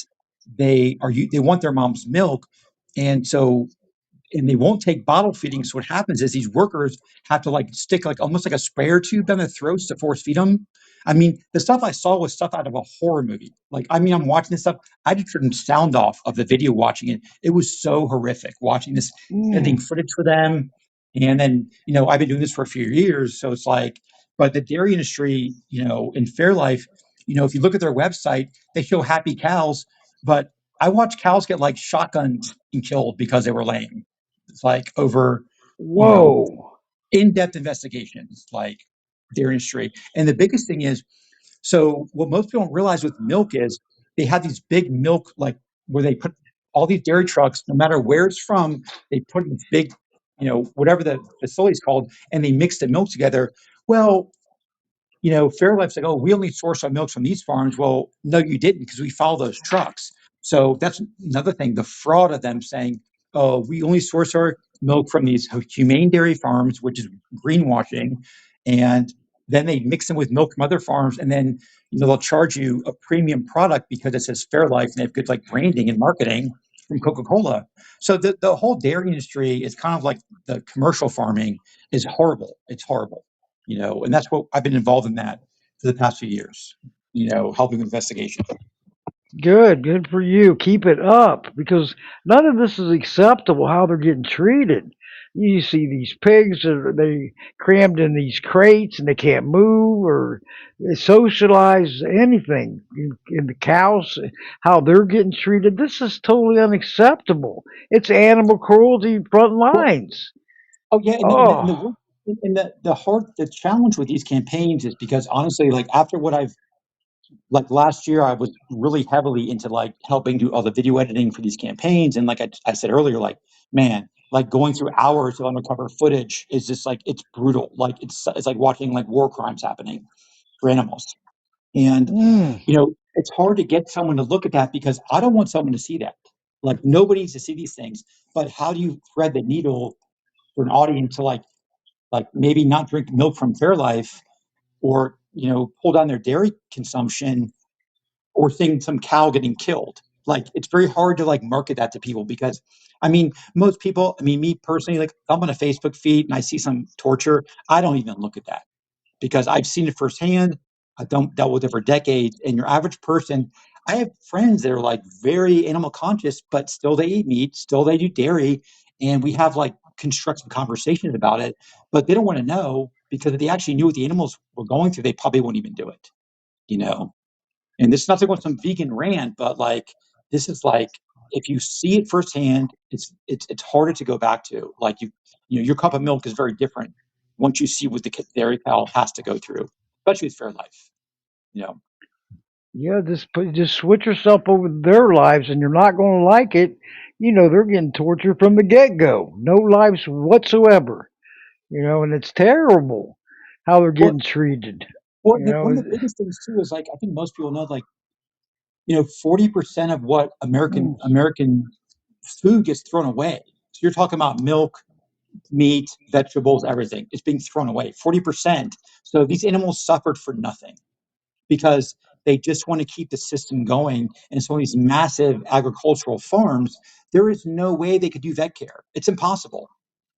they want their mom's milk, and so and they won't take bottle feeding. So what happens is these workers have to like stick like almost like a sprayer tube down their throats to force feed them. I mean, the stuff I saw was stuff out of a horror movie. Like, I mean, I'm watching this stuff. I just turned sound off of the video watching it. It was so horrific watching this, editing Mm. footage for them. And then, I've been doing this for a few years. So it's like, but the dairy industry, in Fairlife, if you look at their website, they show happy cows, but I watch cows get like shotgunned and killed because they were lame. It's like over, you know, Whoa. in-depth investigations, like dairy industry. And the biggest thing is, so what most people don't realize with milk is they have these big milk, like where they put all these dairy trucks, no matter where it's from, they put in big, whatever the facility is called, and they mix the milk together. Well, Fairlife's like, oh, we only source our milk from these farms. Well, no, you didn't because we follow those trucks. So that's another thing, the fraud of them saying, oh, we only source our milk from these humane dairy farms, which is greenwashing. And then they mix them with milk from other farms. And then, they'll charge you a premium product because it says Fairlife and they have good like branding and marketing from Coca-Cola. So the whole dairy industry is kind of like the commercial farming is horrible. It's horrible, and that's what I've been involved in that for the past few years, helping with investigation. Good, good for you. Keep it up because none of this is acceptable how they're getting treated. You see these pigs, they crammed in these crates and they can't move or socialize anything. And the cows, how they're getting treated, this is totally unacceptable. It's animal cruelty front Well, lines. oh yeah, and the Oh, work and the challenge with these campaigns is because honestly, like after what I've like last year, I was really heavily into like helping do all the video editing for these campaigns, and like I said earlier, like man, like going through hours of undercover footage is just like it's brutal. Like it's like watching like war crimes happening for animals. And, mm, it's hard to get someone to look at that because I don't want someone to see that. Like nobody needs to see these things. But how do you thread the needle for an audience to like maybe not drink milk from Fairlife or, pull down their dairy consumption or seeing some cow getting killed? Like it's very hard to like market that to people because I mean, most people, I mean, me personally, like I'm on a Facebook feed and I see some torture. I don't even look at that because I've seen it firsthand. I've dealt with it for decades. And your average person, I have friends that are like very animal conscious, but still they eat meat, still they do dairy. And we have like constructive conversations about it, but they don't want to know because if they actually knew what the animals were going through, they probably wouldn't even do it, you know? And this is nothing with some vegan rant, but like, this is like, if you see it firsthand, it's harder to go back to. Like your cup of milk is very different once you see what the dairy cow has to go through, especially with Fair Life. You know, yeah, just switch yourself over to their lives and you're not going to like it. They're getting tortured from the get go. No lives whatsoever. And it's terrible how they're well, getting treated. well, You know, one of the biggest things too is like I think most people know, like 40% of what mm, American food gets thrown away. So you're talking about milk, meat, vegetables, everything. It's being thrown away. 40%. So these animals suffered for nothing, because they just want to keep the system going. And so these massive agricultural farms, there is no way they could do vet care. It's impossible.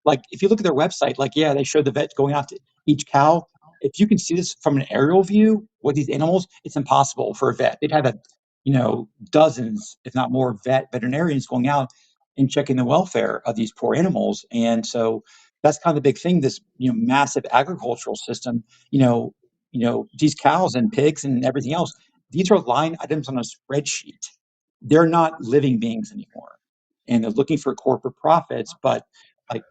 Like if you look at their website, like yeah, they show the vet going out to each cow. If you can see this from an aerial view with these animals, it's impossible for a vet. They'd have dozens, if not more, veterinarians going out and checking the welfare of these poor animals. And so that's kind of the big thing. This massive agricultural system. These cows and pigs and everything else. These are line items on a spreadsheet. They're not living beings anymore, and they're looking for corporate profits. But like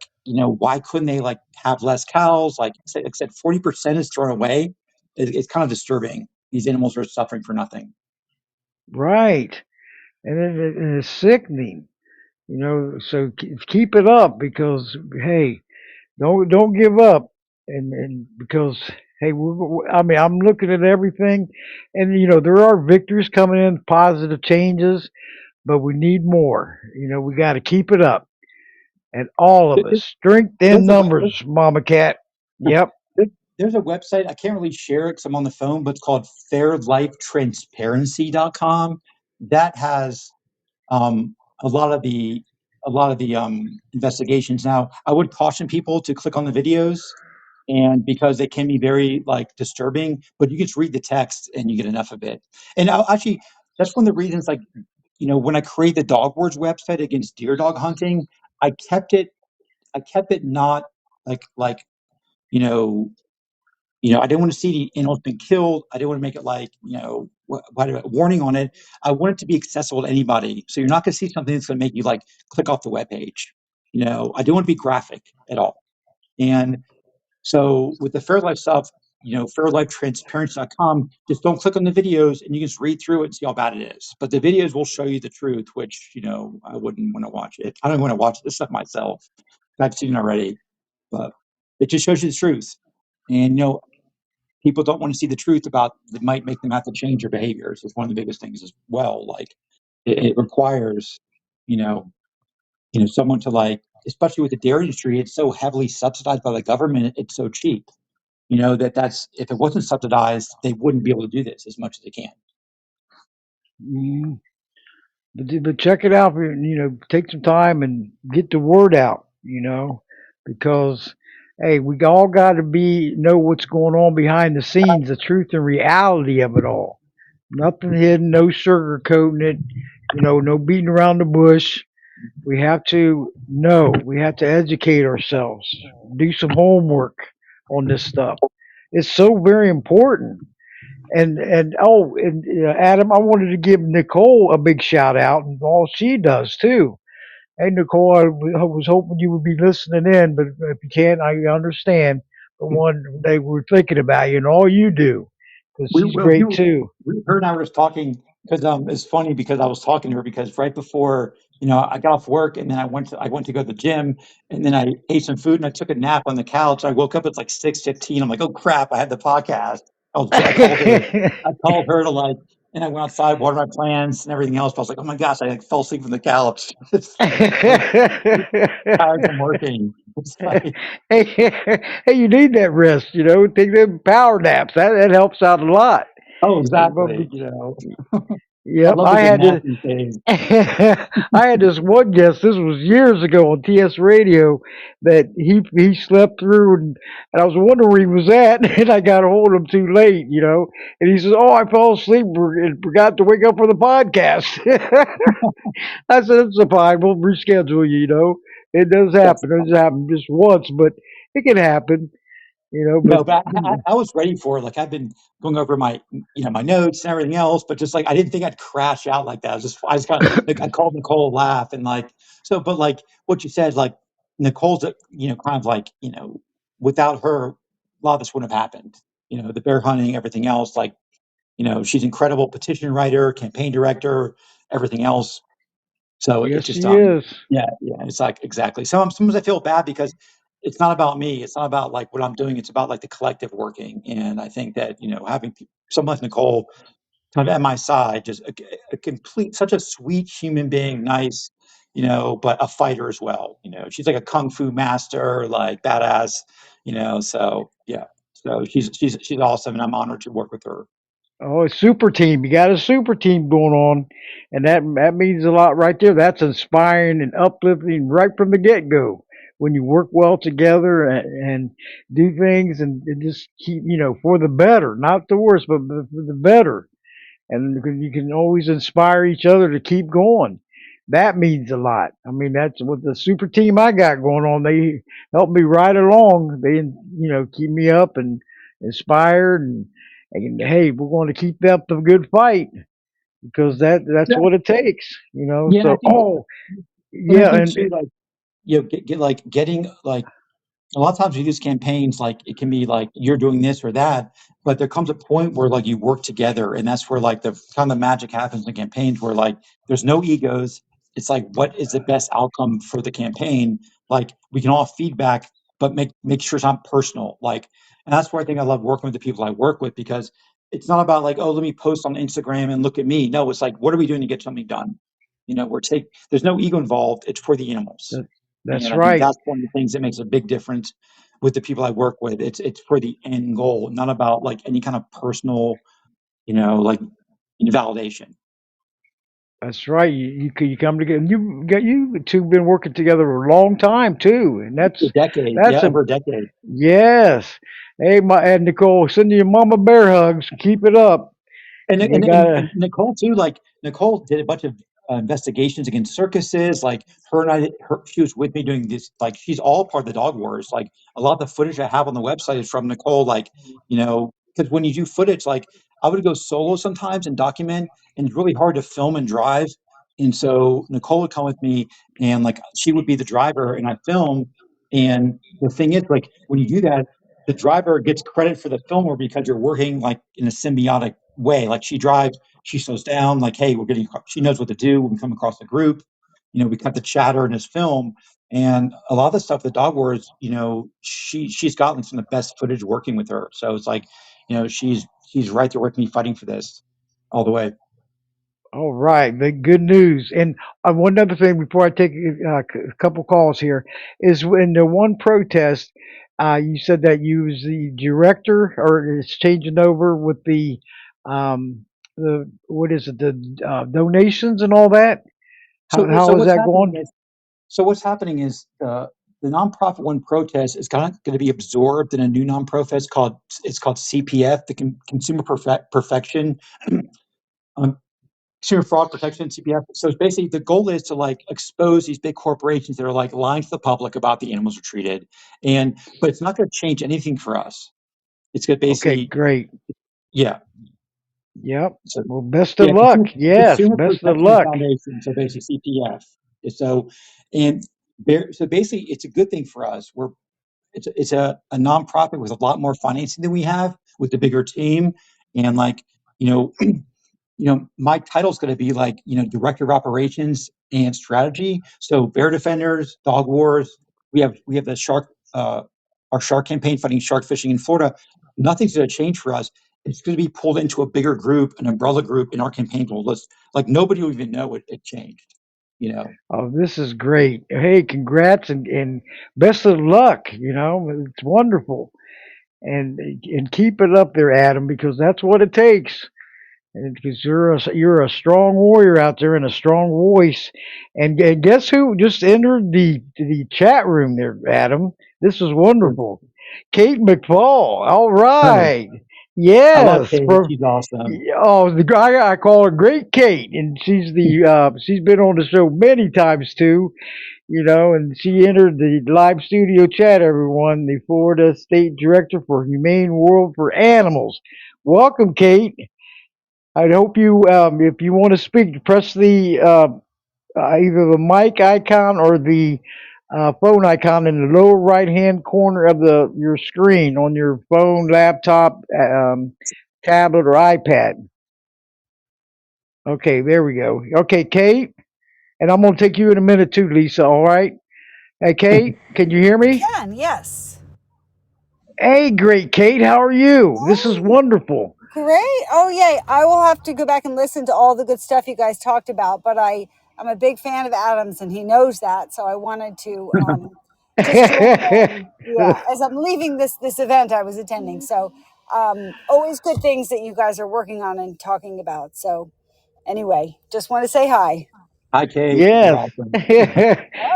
why couldn't they like have less cows? Like I said, 40% is thrown away. It's kind of disturbing. These animals are suffering for nothing. right. And it's sickening. So keep it up because hey, don't give up, and because hey, I mean I'm looking at everything, and there are victories coming in, positive changes, but we need more. We got to keep it up, and all of There- us, there- strength in There's a web- numbers, Mama Cat. Yep. there- there's a website. I can't really share it because I'm on the phone, but it's called fairlifetransparency.com. That has um, a lot of the investigations. Now, I would caution people to click on the videos, and because they can be very like disturbing, but you just read the text and you get enough of it. And actually, that's one of the reasons. Like, when I create the dog wars website against deer dog hunting, I kept it. I kept it not like you know I didn't want to see the animals been killed. I didn't want to make it like, what a warning on it. I want it to be accessible to anybody. So you're not going to see something that's going to make you like click off the web page. I don't want to be graphic at all. And so with the Fairlife stuff, fairlifetransparency.com, just don't click on the videos and you can just read through it and see how bad it is. But the videos will show you the truth, which, I wouldn't want to watch it. I don't want to watch this stuff myself. I've seen it already, but it just shows you the truth. And, people don't want to see the truth about that might make them have to change their behaviors. It's one of the biggest things as well. Like it requires, you know, someone to like, especially with the dairy industry, it's so heavily subsidized by the government. It's so cheap, that's if it wasn't subsidized, they wouldn't be able to do this as much as they can. Mm. But check it out. Take some time and get the word out. Because hey, we all got to know what's going on behind the scenes, the truth and reality of it all. Nothing hidden, no sugarcoating it. No beating around the bush. We have to know. We have to educate ourselves. Do some homework on this stuff. It's so very important. And Adam, I wanted to give Nicole a big shout out and all she does too. Hey Nicole, I was hoping you would be listening in, but if you can't, I understand. But one, they were thinking about you and all you do, because We she's well, great too. her and I were just talking because it's funny because I was talking to her because right before I got off work and then I went to go to the gym and then I ate some food and I took a nap on the couch. I woke up at like 6:15. I'm like, oh crap, I had the podcast. I called her. I called her to like, and I went outside, watered my plants and everything else. But I was like, oh my gosh, I like fell asleep on the couch. Like tired from working. It's like, Hey, hey, you need that rest. Take them power naps. That helps out a lot. oh, But exactly. I yep, love a I good had nap to. these days. I had this one guest. This was years ago on TS Radio that he slept through, and I was wondering where he was at, and I got a hold of him too late, And he says, "Oh, I fell asleep and forgot to wake up for the podcast." I said, "It's fine. We'll reschedule you. It does Yes. happen. It doesn't happen just once, but it can happen. But No, but I was ready for it. Like I've been going over my notes and everything else, but just like I didn't think I'd crash out like that. I just kind of like I called Nicole a laugh and like so, but like what you said, like Nicole's kind of like without her, a lot of this wouldn't have happened. The bear hunting, everything else. Like she's incredible petition writer, campaign director, everything else. So it yes, just she is. yeah, it's like exactly. Sometimes I feel bad because it's not about me. It's not about like what I'm doing. It's about like the collective working. And I think that having someone like Nicole kind of at my side, just a complete, such a sweet human being, nice, but a fighter as well. She's like a kung fu master, like badass. So yeah, so she's awesome, and I'm honored to work with her. Oh, a super team. You got a super team going on, and that means a lot right there. That's inspiring and uplifting right from the get go. When you work well together and do things and just keep, for the better, not the worse, but for the better. And you can always inspire each other to keep going. That means a lot. I mean, that's what the super team I got going on. They help me right along. They, keep me up and inspired and hey, we're going to keep up the good fight because that's Yeah, what it takes. yeah, So and I yeah, think and too, like get like getting like a lot of times you use campaigns like it can be like you're doing this or that, but there comes a point where like you work together, and that's where like the kind of magic happens in campaigns where like there's no egos, it's like, what is the best outcome for the campaign? Like, we can all feedback, but make sure it's not personal. Like, and that's where I think I love working with the people I work with, because it's not about like, oh, let me post on Instagram and look at me. No, it's like, what are we doing to get something done? There's no ego involved. It's for the animals. That, that's And I think right. that's one of the things that makes a big difference with the people I work with. It's for the end goal, not about like any kind of personal, like validation. That's right. You come together. You two been working together a long time too, and A decade, that's yeah, a over a decade. yes. Hey, my and Nicole, send your mama bear hugs. Keep it up. And, They and and gotta. and Nicole too. Like, Nicole did a bunch of investigations against circuses. Like, she was with me doing this. Like, she's all part of the dog wars. Like, a lot of the footage I have on the website is from Nicole. Like, because when you do footage, like, I would go solo sometimes and document, and it's really hard to film and drive. And so Nicole would come with me, and like, she would be the driver, and I film. And the thing is, like, when you do that, the driver gets credit for the filmer because you're working like in a symbiotic way. Like, she drives, she slows down, like, hey, she knows what to do when we come across the group. We cut the chatter in this film. And a lot of the stuff, the dog wars, she's gotten some of the best footage working with her. So it's like, she's right there with me fighting for this all the way. All right, the good news. And one other thing before I take a couple calls here is in the one protest, you said that you was the director, or it's changing over with the what is it, the donations and all that. So How is what's that happening going? is the nonprofit One Protest is kind of going to be absorbed in a new nonprofit called CPF, the Consumer Perfection, um, Consumer Fraud Protection, CPF. So it's basically, the goal is to like expose these big corporations that are like lying to the public about the animals are treated, but it's not going to change anything for us. It's going to Okay, basically, great. yeah. Yep. So Well, best of yeah, luck. Yes, Consumer best of Protection luck. Foundation. So basically CPF. So and so basically, it's a good thing for us. It's a nonprofit with a lot more financing than we have with the bigger team, and like, you know my title is going to be like, director of operations and strategy. So bear defenders, dog wars. We have the shark, our shark campaign fighting shark fishing in Florida. Nothing's going to change for us. It's going to be pulled into a bigger group, an umbrella group in our campaign goal list. Like, nobody will even know it changed. You know. Oh, this is great. Hey, congrats and best of luck. It's wonderful. And keep it up there, Adam, because that's what it takes. Because you're a strong warrior out there and a strong voice. And guess who just entered the chat room there, Adam? This is wonderful. Kate McFall. All Oh, right. I love Yes. Kate. She's awesome. Oh, the guy I call her Great Kate, and she's been on the show many times too. And she entered the live studio chat. Everyone, the Florida State Director for Humane World for Animals. Welcome, Kate. I hope if you want to speak, press the either the mic icon or the phone icon in the lower right hand corner of your screen on your phone, laptop, tablet, or iPad. Okay, there we go. Okay, Kate, and I'm gonna take you in a minute too, Lisa. All right. Hey, Kate, can you hear I me? can, yes. Hey, great Kate, how are you? This is Hey, wonderful. great. Oh, yay. I will have to go back and listen to all the good stuff you guys talked about, but I'm a big fan of Adams and he knows that. So I wanted to just join in. Yeah, as I'm leaving this event I was attending. So always good things that you guys are working on and talking about. So anyway, just want to say hi. Hi, Kate. You're Yes. awesome.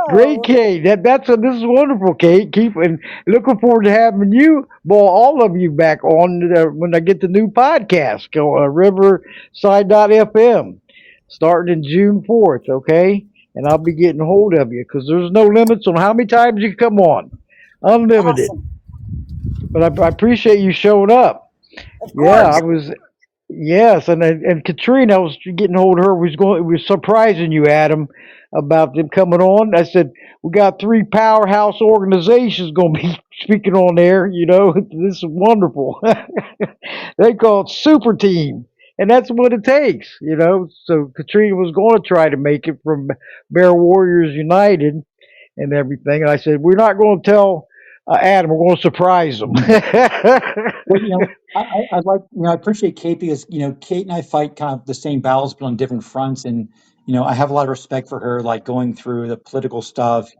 Great, Oh, Kate. This is wonderful, Kate. Keep and looking forward to having you, well, all of you back on when I get the new podcast, Riverside.fm, starting in June 4th. Okay, and I'll be getting a hold of you because there's no limits on how many times you can come on, unlimited. awesome. But I appreciate you showing up. Of Yeah, course. I was. Yes, and Katrina, I was getting hold of her. Was surprising you, Adam, about them coming on. I said we got three powerhouse organizations going to be speaking on there. This is wonderful. They call it Super Team. And that's what it takes, you know. So Katrina was going to try to make it from Bear Warriors United and everything. And I said, we're not going to tell Adam. We're going to surprise him. Well, I like, I appreciate Kate because, Kate and I fight kind of the same battles, but on different fronts. And, I have a lot of respect for her, like going through the political stuff,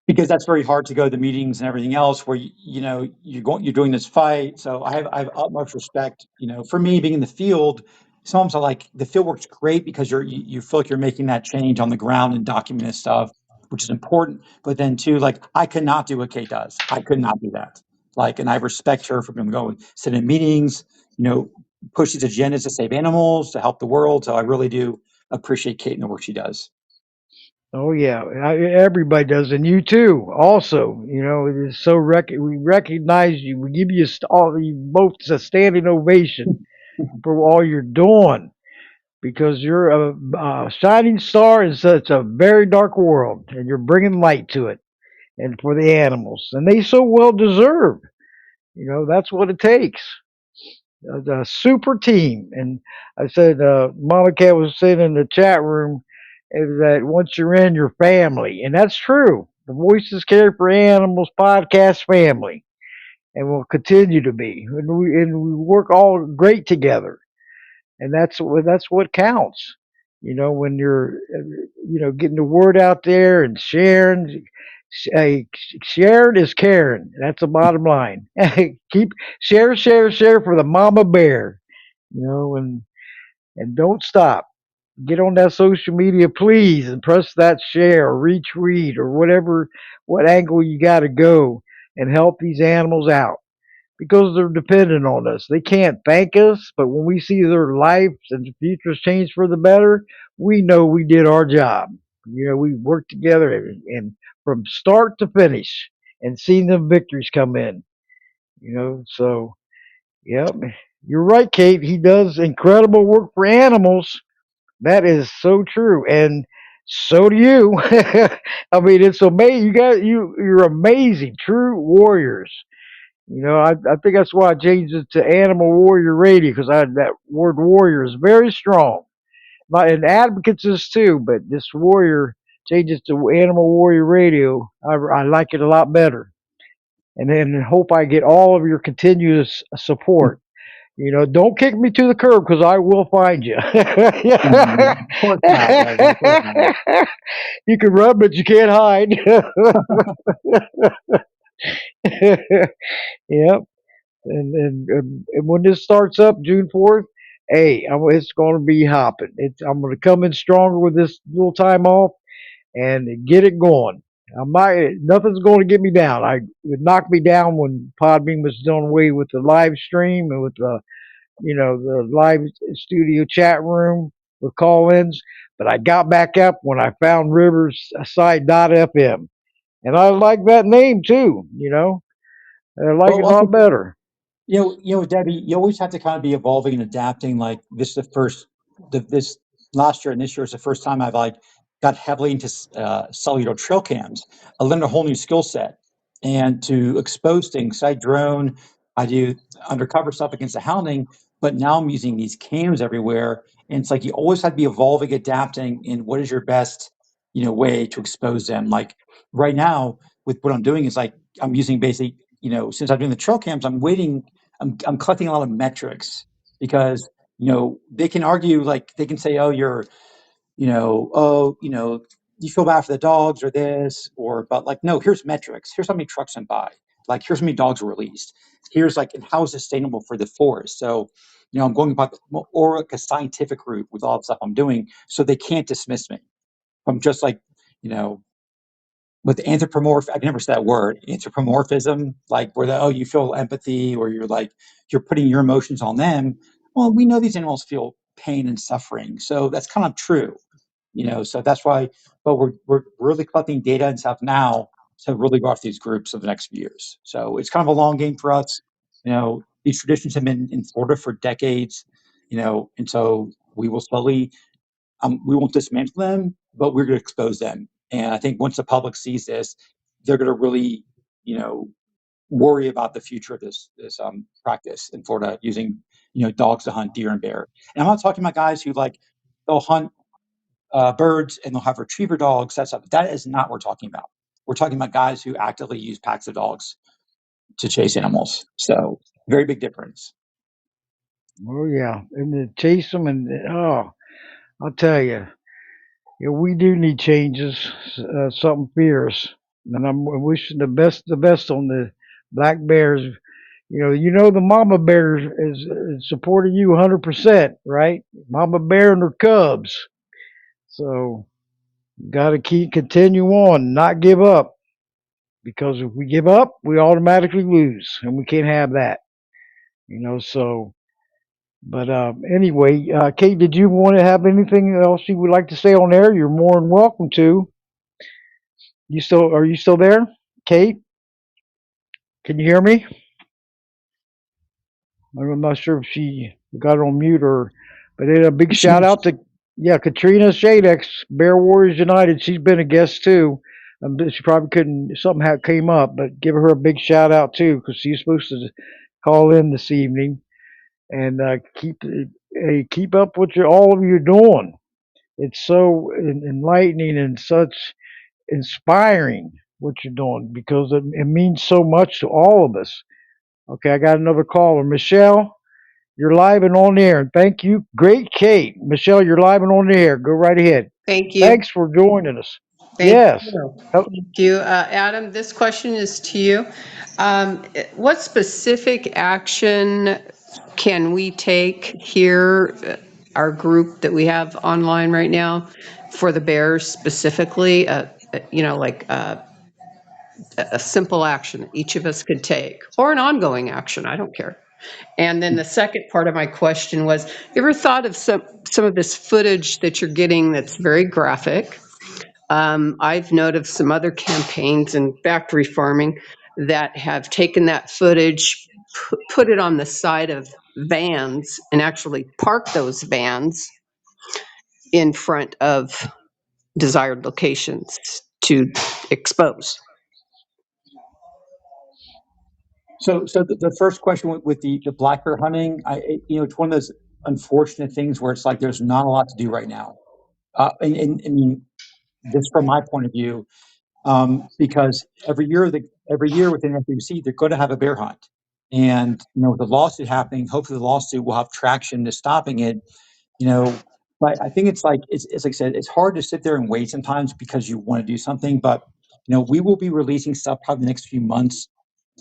because that's very hard to go to the meetings and everything else where you're doing this fight. So I have utmost respect. For me being in the field, sometimes I like the field work's great because you feel like you're making that change on the ground and documenting stuff, which is important. But then too, like I could not do what Kate does. I could not do that. Like, and I respect her for being going sit in meetings, push these agendas to save animals, to help the world. So I really do appreciate Kate and the work she does. Oh yeah, everybody does, and you too. Also, it is so we recognize you. We give you all you both a standing ovation for all you're doing because you're a shining star in such a very dark world, and you're bringing light to it and for the animals, and they so well deserve. That's what it takes. A super team. And I said, Mama Cat was saying in the chat room, is that once you're in your family, and that's true. The Voices Care for Animals podcast family, and will continue to be. And we work all great together, and that's what counts. When you're, getting the word out there and sharing. Hey, sharing is caring. That's the bottom line. Keep share for the mama bear. And don't stop. Get on that social media, please, and press that share or retweet or what angle you got to go and help these animals out because they're dependent on us. They can't thank us, but when we see their lives and futures change for the better, we know we did our job. We worked together and from start to finish and seen the victories come in. So yep, you're right, Kate. He does incredible work for animals. That is so true, and so do you. I mean, it's amazing. You're amazing, true warriors. I think that's why I changed it to Animal Warrior Radio because that word warrior is very strong. And advocates is too, but this warrior changes to Animal Warrior Radio. I like it a lot better, and then hope I get all of your continuous support. Don't kick me to the curb because I will find you. Of course not, Doug. Of course not. You can run, but you can't hide. Yep. And when this starts up June 4th, hey, it's going to be hopping. I'm going to come in stronger with this little time off and get it going. Nothing's going to get me down. It knocked me down when Podbean was done away with the live stream and with the live studio chat room with call-ins. But I got back up when I found Riverside.fm. And I like that name too, I like it a Well, I lot think better. Debbie, you always have to kind of be evolving and adapting. Like this, is the first, this last year and this year is the first time I've like got heavily into cellular trail cams. I learned a whole new skill set and to expose things. I drone, I do undercover stuff against the hounding, but now I'm using these cams everywhere. And it's like you always have to be evolving, adapting, and what is your best, way to expose them. Like right now, with what I'm doing is like I'm using basic, since I'm doing the trail cams, I'm collecting a lot of metrics because they can argue like they can say, oh, you feel bad for the dogs or this or but like no, here's metrics. Here's how many trucks went by. Like here's how many dogs were released. Here's like and how is it sustainable for the forest. So I'm going about or like a scientific route with all the stuff I'm doing, so they can't dismiss me. I'm just like you know with I can never say that word, anthropomorphism, like where you feel empathy or you're putting your emotions on them. Well, we know these animals feel pain and suffering. So that's kind of true, so that's why, but we're really collecting data and stuff now to really go after these groups of the next few years. So it's kind of a long game for us. These traditions have been in Florida for decades, and so we won't dismantle them, but we're going to expose them. And I think once the public sees this, they're going to really, worry about the future of this practice in Florida using, dogs to hunt deer and bear. And I'm not talking about guys who like they'll hunt birds and they'll have retriever dogs. That is not what we're talking about. We're talking about guys who actively use packs of dogs to chase animals. So very big difference. Oh yeah, and to chase them and I'll tell you, we do need changes. Something fierce, and I'm wishing the best on the black bears. The mama bear is supporting you 100%, right? Mama bear and her cubs. So got to continue on, not give up, because if we give up, we automatically lose, and we can't have that. So. But anyway, Kate, did you want to have anything else you would like to say on air? You're more than welcome to. Are you still there, Kate? Can you hear me? I'm not sure if she got on mute or, but a big shout out to Katrina Shadex, Bear Warriors United. She's been a guest too. She probably couldn't, something came up, but give her a big shout out too, because she's supposed to call in this evening. And keep up what all of you are doing. It's so enlightening and such inspiring what you're doing, because it means so much to all of us. Okay, I got another caller. Michelle, you're live and on the air. And thank you. Great, Kate. Michelle, you're live and on the air. Go right ahead. Thank you. Thanks for joining us. Thank Yes. you. Oh, Thank you. Adam, this question is to you. What specific action can we take here, our group that we have online right now, for the Bears specifically? A simple action that each of us could take, or an ongoing action, I don't care. And then the second part of my question was, you ever thought of some of this footage that you're getting that's very graphic? I've noted some other campaigns in factory farming that have taken that footage, put it on the side of vans, and actually park those vans in front of desired locations to expose. So the first question with the black bear hunting, it's one of those unfortunate things where it's like there's not a lot to do right now. And I mean, just from my point of view, because every year within FWC, they're going to have a bear hunt, and with the lawsuit happening, hopefully the lawsuit will have traction to stopping it. But I think it's like I said, it's hard to sit there and wait sometimes because you want to do something, but we will be releasing stuff probably the next few months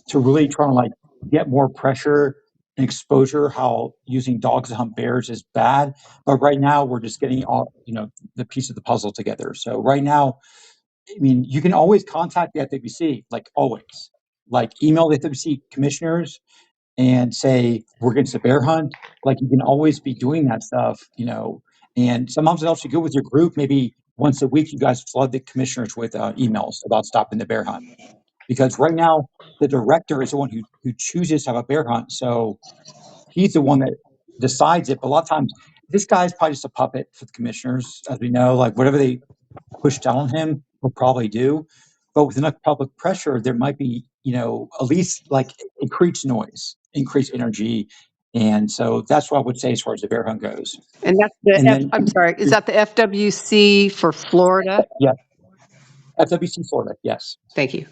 to really try to like get more pressure and exposure how using dogs to hunt bears is bad. But right now we're just getting all the piece of the puzzle together. So right now, I mean, you can always contact the FWC, like always, like email the FWC commissioners and say we're against a bear hunt. Like you can always be doing that stuff. And sometimes it helps you go with your group. Maybe once a week, you guys flood the commissioners with emails about stopping the bear hunt, because right now the director is the one who chooses to have a bear hunt. So he's the one that decides it. But a lot of times, this guy's probably just a puppet for the commissioners, as we know. Like whatever they push down on him, he'll probably do. But with enough public pressure, there might be, at least like increased noise, increased energy. And so that's what I would say as far as the bear hunt goes. And that's And then, I'm sorry, is that the FWC for Florida? yeah, FWC Florida, yes. Thank you.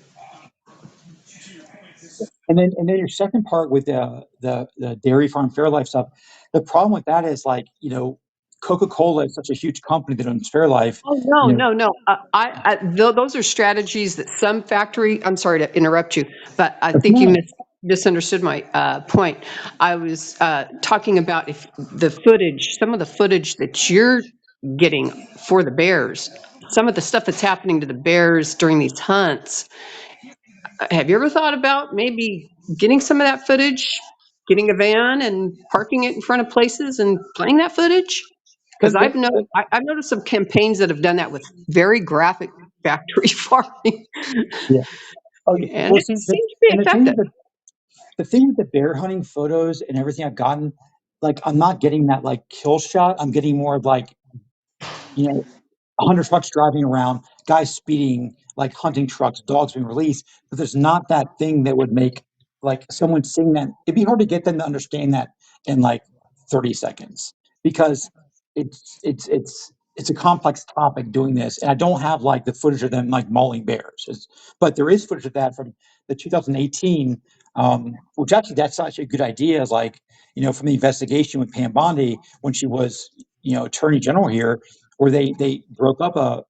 And then your second part with the dairy farm Fairlife stuff, the problem with that is like, Coca-Cola is such a huge company that owns Fairlife. Oh, no. Those are strategies that some factory, I'm sorry to interrupt you, but I think you misunderstood my point. I was talking about if the footage, some of the footage that you're getting for the bears, some of the stuff that's happening to the bears during these hunts. Have you ever thought about maybe getting some of that footage, getting a van and parking it in front of places and playing that footage? Because I've noticed some campaigns that have done that with very graphic factory farming, Yeah. Oh, yeah. and Well, it see, seems to be and effective. the thing with the bear hunting photos and everything I've gotten, like I'm not getting that like kill shot. I'm getting more of like, 100 trucks driving around, guys speeding, like hunting trucks, dogs being released. But there's not that thing that would make like someone seeing that. It'd be hard to get them to understand that and like 30 seconds because it's a complex topic doing this, and I don't have like the footage of them like mauling bears. But there is footage of that from the 2018, which actually that's actually a good idea. Is like from the investigation with Pam Bondi when she was Attorney General here, where they broke up a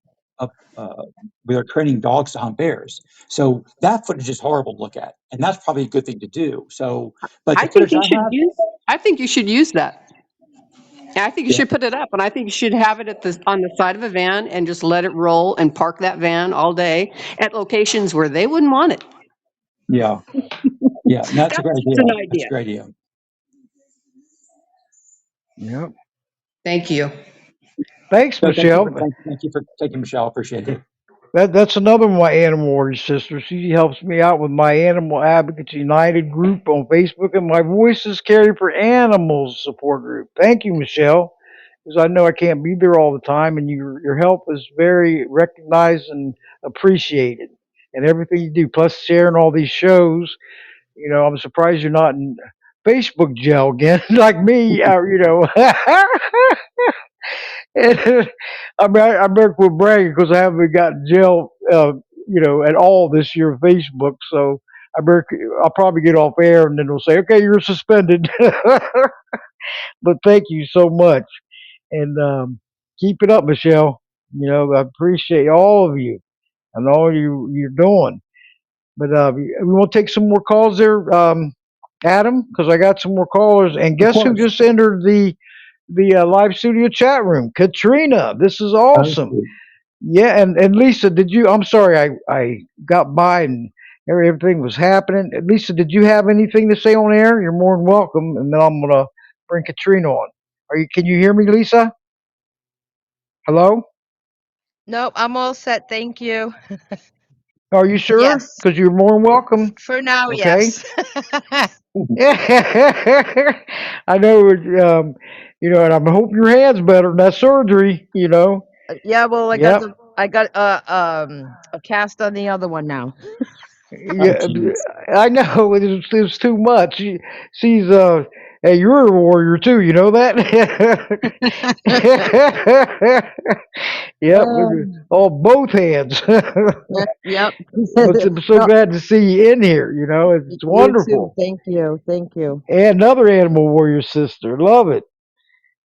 we are training dogs to hunt bears. So that footage is horrible to look at, and that's probably a good thing to do. So, but the I think footage you I should have, use. I think you should use that. I think you yeah, should put it up, and I think you should have it on the side of a van and just let it roll and park that van all day at locations where they wouldn't want it. yeah, yeah, and that's a great That's just idea. an That's idea. a great idea. Yep. Thank you. Thanks, So Michelle. thank you for taking Michelle. Appreciate it. That's another one of my animal warrior sisters. She helps me out with my Animal Advocacy United group on Facebook and my Voices Carry for Animals support group. Thank you, Michelle, because I know I can't be there all the time, and your help is very recognized and appreciated. And everything you do, plus sharing all these shows. I'm surprised you're not in Facebook jail again, like me. And, I better quit bragging because I haven't got in jail, at all this year with Facebook. So I'll probably get off air and then they'll say, okay, you're suspended. But thank you so much. And keep it up, Michelle. I appreciate all of you and all you're doing. But we want to take some more calls there, Adam, because I got some more callers. And Of guess who course. just entered the live studio chat room? Katrina. This is awesome. Okay. Yeah, and Lisa, did you? I'm sorry, I got by and everything was happening. Lisa, did you have anything to say on air? You're more than welcome. And then I'm gonna bring Katrina on. Can you hear me, Lisa? Hello? Nope, I'm all set, thank you. Are you sure? Yes. Because you're more than welcome. For now, Okay. yes. Yeah, I know. And I hope your hand's better than that surgery. Yeah, well, Yep. I got a cast on the other one now. Oh, Yeah, geez. I know it was too much. She's hey, you're a warrior too. You know that. Yep, with Um, all both hands. yep. But I'm so No, glad to see you in here. It's you too. wonderful. Thank you. Thank you. And another animal warrior sister. Love it.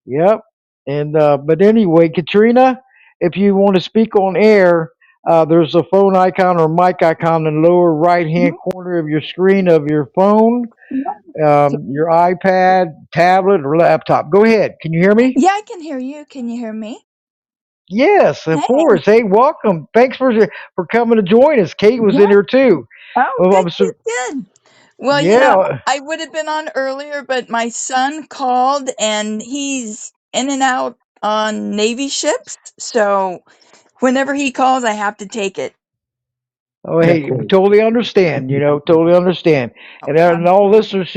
Yep. And but anyway, Katrina, if you want to speak on air, there's a phone icon or mic icon in the lower right hand corner of your screen of your phone, your iPad, tablet, or laptop. Go ahead. Can you hear me? Yeah, I can hear you. Can you hear me? Yes, of Hey. course. Hey, welcome. Thanks for coming to join us. Kate was in Yeah. here too. Oh, Well, good, good, good. Well, yeah. I would have been on earlier, but my son called and he's in and out on Navy ships. So whenever he calls, I have to take it. Oh, Yeah, of hey, course. totally understand. Totally understand. No And problem. all listeners,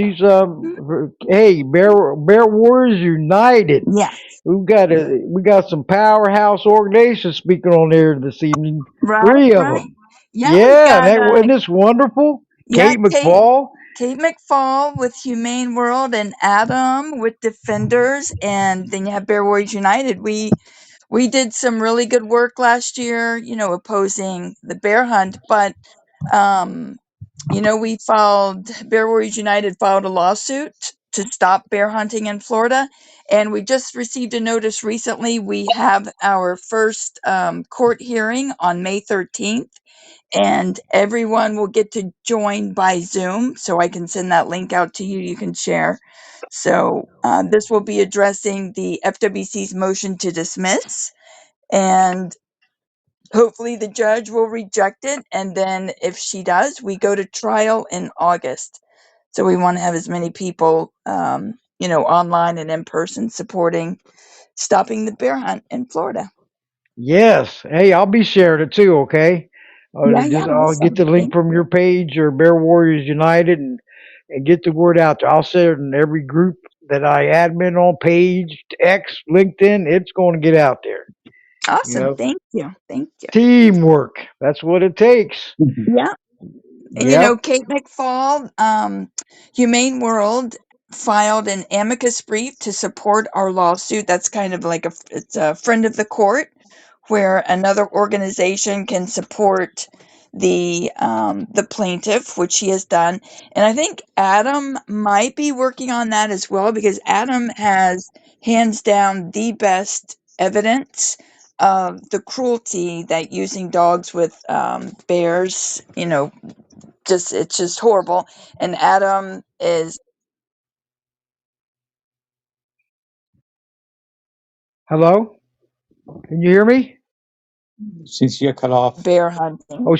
hey, Bear Warriors United. Yes. We got some powerhouse organizations speaking on there this evening. Right, 3 of right. them. Yeah, we've Yeah, and got, isn't this wonderful? yeah, Kate McFall. Kate McFall with Humane World and Adam with Defenders. And then you have Bear Warriors United. We did some really good work last year, opposing the bear hunt, but um, Bear Warriors United filed a lawsuit to stop bear hunting in Florida, and we just received a notice recently. We have our first court hearing on May 13th, and everyone will get to join by Zoom, so I can send that link out to you. You can share. So this will be addressing the FWC's motion to dismiss, and hopefully the judge will reject it. And then if she does, we go to trial in August. So we want to have as many people, online and in person supporting stopping the bear hunt in Florida. Yes. Hey, I'll be sharing it too. Okay. Yeah, yeah, I'll get the awesome. link Thank from your you. page or Bear Warriors United and get the word out there. I'll share it in every group that I admin on, page, X, LinkedIn. It's going to get out there. You Awesome. know, Thank you. Thank you. teamwork. That's what it takes. Yeah. And Yep. Kate McFall, Humane World, filed an amicus brief to support our lawsuit. That's kind of like it's a friend of the court, where another organization can support the plaintiff, which he has done. And I think Adam might be working on that as well, because Adam has hands down the best evidence of the cruelty that using dogs with bears, it's just horrible. And Adam is Hello? Can you hear me? Since you got cut off. bear hunting. Oh,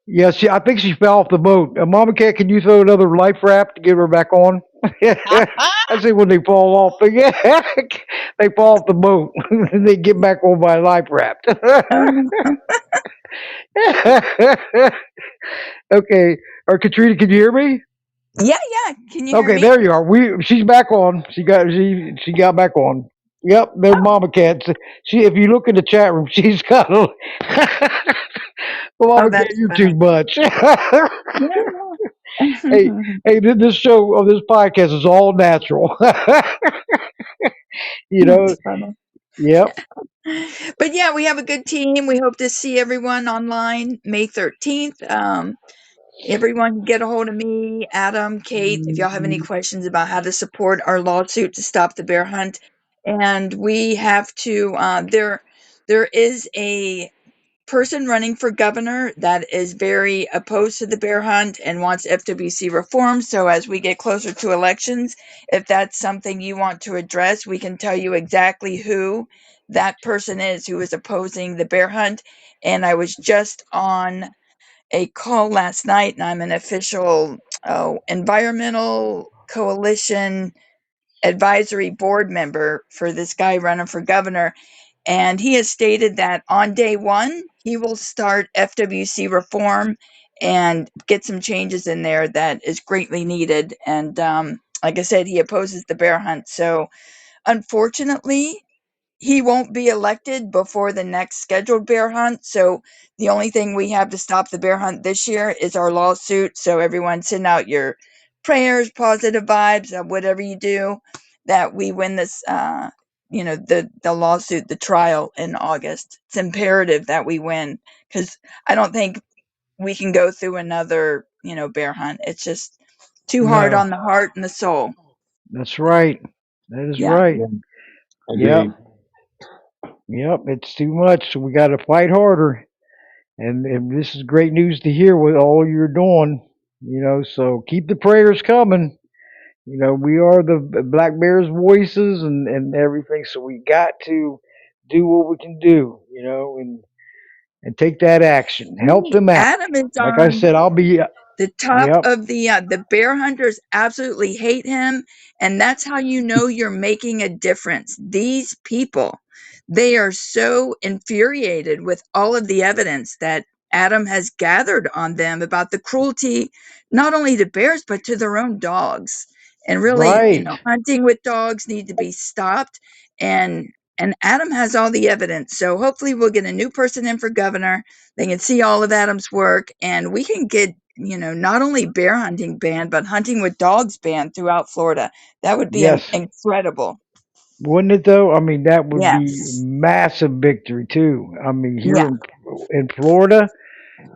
yeah, I think she fell off the boat. Mama Cat, can you throw another life raft to get her back on? I see when they fall off, they fall off the boat and they get back on my life raft. Okay, or Katrina, can you hear me? Yeah, yeah. Can you hear Okay, me? there you are. She's back on. She got back on. Yep, there's Mama Cat. If you look in the chat room, she's got a Oh, Mama Cat. that's You too funny. much. Yeah. Hey, hey, this show or this podcast is all natural. you know. That's funny. Yep. But yeah, we have a good team. We hope to see everyone online May 13th. Everyone can get a hold of me, Adam, Kate, if y'all have any questions about how to support our lawsuit to stop the bear hunt. And we have to, there is a person running for governor that is very opposed to the bear hunt and wants FWC reform. So as we get closer to elections, if that's something you want to address, we can tell you exactly who that person is who is opposing the bear hunt. And I was just on a call last night, and I'm an official environmental coalition advisory board member for this guy running for governor. And he has stated that on day one, he will start FWC reform and get some changes in there that is greatly needed. And like I said, he opposes the bear hunt. So unfortunately, he won't be elected before the next scheduled bear hunt. So the only thing we have to stop the bear hunt this year is our lawsuit. So everyone send out your prayers, positive vibes, whatever you do, that we win this, the lawsuit, the trial in August. It's imperative that we win, because I don't think we can go through another, bear hunt. It's just too hard No, on the heart and the soul. that's right. That is Yeah. right. Yeah, Yep. agreed. Yep. It's too much. So we got to fight harder. And this is great news to hear what all you're doing. So keep the prayers coming. We are the Black Bears voices and everything. So we got to do what we can do. And take that action. Help Hey, them out. Adam is Like I on said, I'll be. the top Yep. of the bear hunters absolutely hate him, and that's how you know you're making a difference. These people, they are so infuriated with all of the evidence that Adam has gathered on them about the cruelty, not only to bears but to their own dogs. And really, Right. hunting with dogs need to be stopped. And Adam has all the evidence, so hopefully we'll get a new person in for governor. They can see all of Adam's work, and we can get, not only bear hunting banned, but hunting with dogs banned throughout Florida. That would be Yes. incredible. Wouldn't it though? I mean, that would be Yes. massive victory too. I mean, here Yeah. in Florida,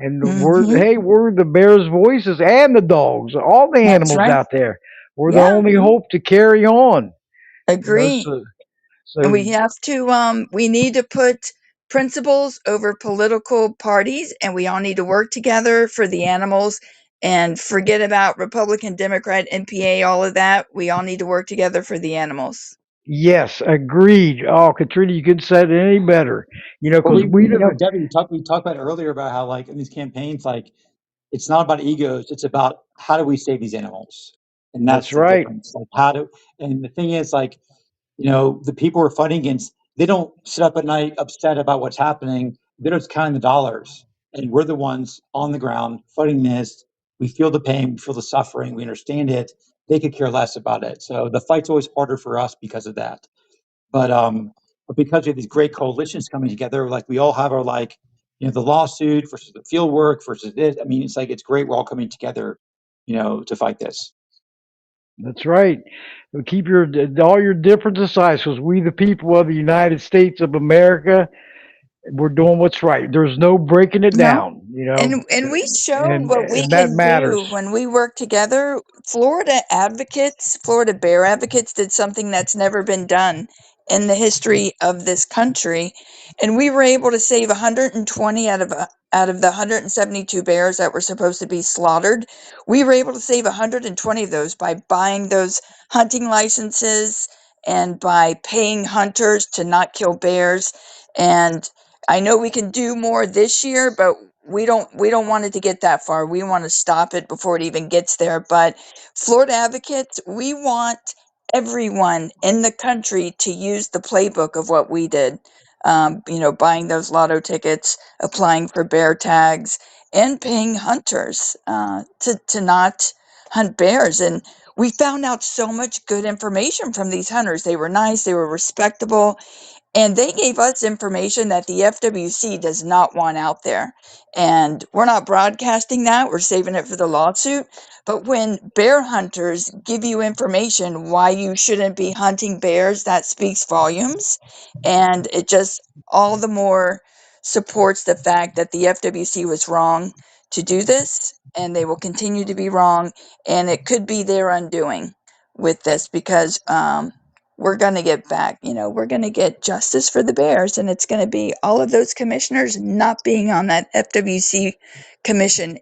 and Hmm. we're the Bears' voices and the dogs, all the That's animals right. out there. We're the Yeah. only hope to carry on. Agree. And So we have to, we need to put principles over political parties, and we all need to work together for the animals and forget about Republican, Democrat, NPA, all of that. We all need to work together for the animals. yes, agreed. Oh, Katrina, you couldn't say it any better. Well, Because we don't. Debbie, we talked about earlier about how, like, in these campaigns, like, it's not about egos. It's about how do we save these animals, and That's that's the right. difference. Like, and the thing is, like, the people we're fighting against, they don't sit up at night upset about what's happening. They're just counting the dollars, and we're the ones on the ground fighting this. We feel the pain, we feel the suffering, we understand it. They could care less about it. So the fight's always harder for us because of that. But because we have these great coalitions coming together, like we all have our, like, the lawsuit versus the field work versus this. I mean, it's like it's great. We're all coming together, to fight this. That's right. Keep your all your differences aside, because we, the people of the United States of America, we're doing what's right. There's no breaking it No. down, And we showed what we and that can matters. do when we work together. Florida Bear Advocates did something that's never been done in the history of this country, and we were able to save 120 out of the 172 bears that were supposed to be slaughtered. We were able to save 120 of those by buying those hunting licenses and by paying hunters to not kill bears. And I know we can do more this year, but we don't want it to get that far. We want to stop it before it even gets there. But Florida advocates, we want everyone in the country to use the playbook of what we did. Buying those lotto tickets, applying for bear tags, and paying hunters to not hunt bears. And we found out so much good information from these hunters. They were nice, they were respectable, and they gave us information that the FWC does not want out there. And we're not broadcasting that, we're saving it for the lawsuit. But when bear hunters give you information why you shouldn't be hunting bears, that speaks volumes. And it just all the more supports the fact that the FWC was wrong to do this, and they will continue to be wrong. And it could be their undoing with this because, we're going to get back, we're going to get justice for the bears, and it's going to be all of those commissioners not being on that FWC commission.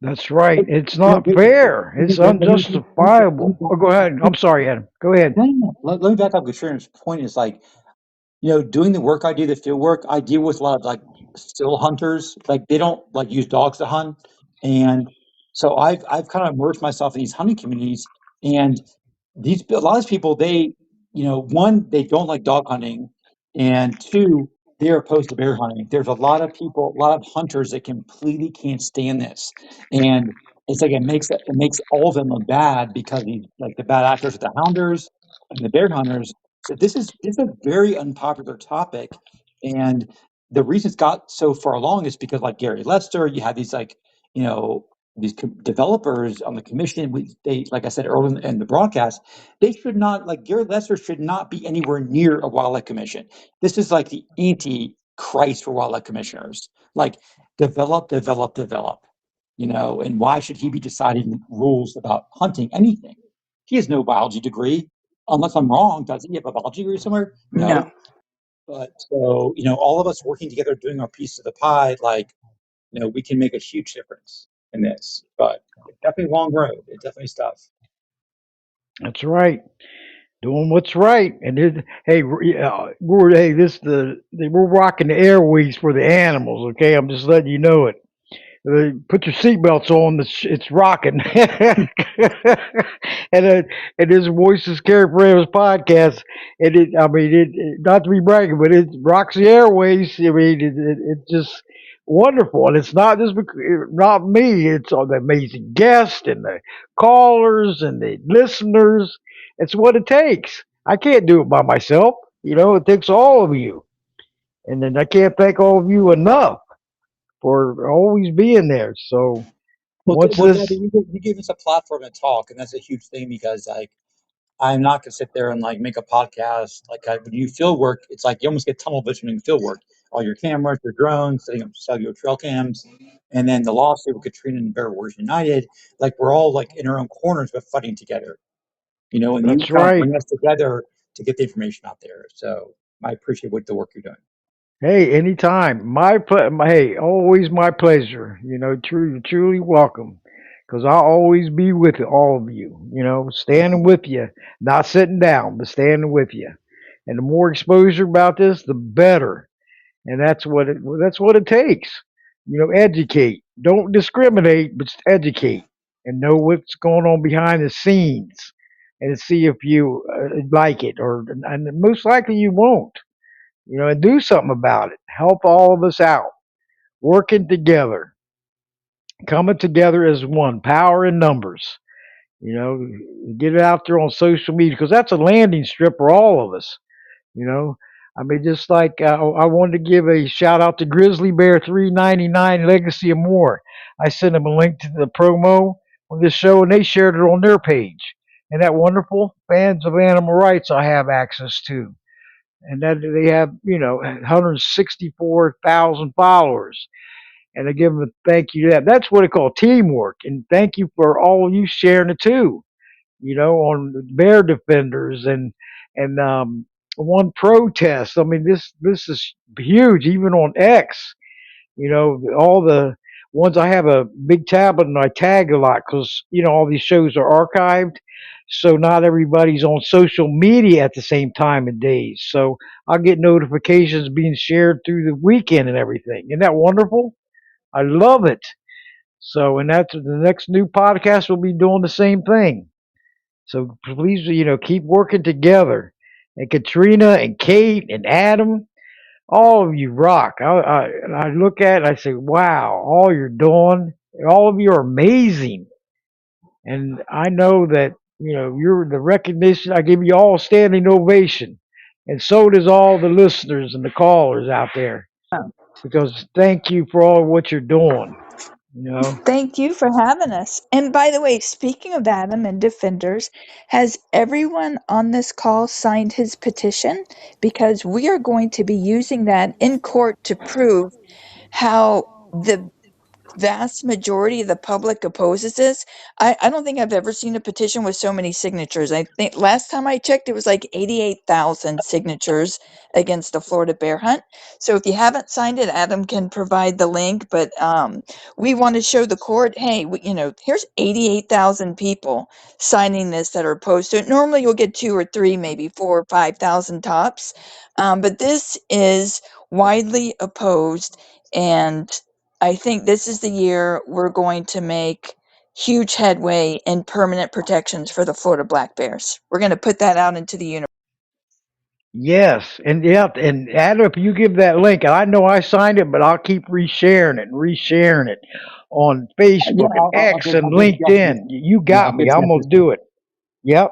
That's right. But, It's you know, not fair. It's let me, unjustifiable. Oh, go ahead. I'm sorry, Adam. Go ahead. no, no, no. Let me back up because Sharon's point is like, doing the work I do, the field work, I deal with a lot of like still hunters. Like they don't like use dogs to hunt. And so I've kind of immersed myself in these hunting communities. And a lot of these people, one, they don't like dog hunting, and two, they're opposed to bear hunting. There's a lot of people, a lot of hunters that completely can't stand this. And it's like it makes all of them look bad because like the bad actors are the hounders and the bear hunters. So this is a very unpopular topic, and the reason it's got so far along is because like Gary Lester, you have these like you know these developers on the commission. They like I said earlier in the broadcast, they should not like Gary Lester should not be anywhere near a wildlife commission. This is like the anti-Christ for wildlife commissioners. Like develop, develop, develop. And why should he be deciding rules about hunting anything? He has no biology degree, unless I'm wrong. Does he have a biology degree somewhere? No. No. But so, all of us working together, doing our piece of the pie, like, we can make a huge difference in this. But it's definitely a long road. It's definitely stuff. That's right. Doing what's right. And hey, hey, we're rocking the airways for the animals. Okay, I'm just letting you know it. Put your seatbelts on. It's rocking. And his voice is Carrie Pereira's podcast. I mean, not to be bragging, but it rocks the airways. I mean, it's just wonderful. And it's not just not me. It's all the amazing guests and the callers and the listeners. It's what it takes. I can't do it by myself. It takes all of you. And then I can't thank all of you enough for always being there. So once Well, Debbie, this, you gave us a platform to talk, and that's a huge thing because, like, I'm not gonna sit there and like make a podcast. Like when you field work, it's like you almost get tunnel vision in field work. All your cameras, your drones, setting up cellular trail cams, and then the lawsuit with Katrina and Bear Wars United. Like we're all like in our own corners, but fighting together. And you that's kind of right. bring us together to get the information out there. So I appreciate the work you're doing. Hey, anytime. Hey, always my pleasure. Truly welcome. Because I'll always be with all of you. Standing with you, not sitting down, but standing with you. And the more exposure about this, the better. And that's what it takes. Educate. Don't discriminate, but educate and know what's going on behind the scenes, and see if you like it, and most likely you won't. And do something about it. Help all of us out, working together, coming together as one. Power in numbers. You know, get it out there on social media because that's a landing strip for all of us. You know, I mean, just like I wanted to give a shout out to Grizzly Bear 399 Legacy of More. I sent them a link to the promo on this show, and they shared it on their page. And that wonderful fans of animal rights I have access to. And that they have, 164,000 followers. And I give them a thank you to that. That's what I call teamwork. And thank you for all of you sharing it too. On bear defenders and one protest. I mean, this is huge. Even on X, all the ones I have a big tablet and I tag a lot because all these shows are archived. So not everybody's on social media at the same time and days. So I'll get notifications being shared through the weekend and everything. Isn't that wonderful? I love it. So, and that's the next new podcast will be doing the same thing. So please, keep working together. And Katrina and Kate and Adam, all of you rock. I look at it and I say, wow, all you're doing, all of you are amazing. And I know that, you're the recognition. I give you all a standing ovation. And so does all the listeners and the callers out there. Because thank you for all what you're doing, you know. Thank you for having us. And by the way, speaking of Adam and defenders, has everyone on this call signed his petition? Because we are going to be using that in court to prove how the vast majority of the public opposes this. I don't think I've ever seen a petition with so many signatures. I think last time I checked, it was like 88,000 signatures against the Florida bear hunt. So if you haven't signed it, Adam can provide the link. But we want to show the court, hey, here's 88,000 people signing this that are opposed to it. Normally you'll get 2 or 3, maybe 4 or 5,000 tops. But this is widely opposed, and I think this is the year we're going to make huge headway in permanent protections for the Florida black bears. We're going to put that out into the universe. Yes, and yeah, and Adam, if you give that link, and I know I signed it, but I'll keep resharing it and resharing it on Yeah, Facebook and X and LinkedIn. You got I'll me. get to I'm that gonna this do it. Yep.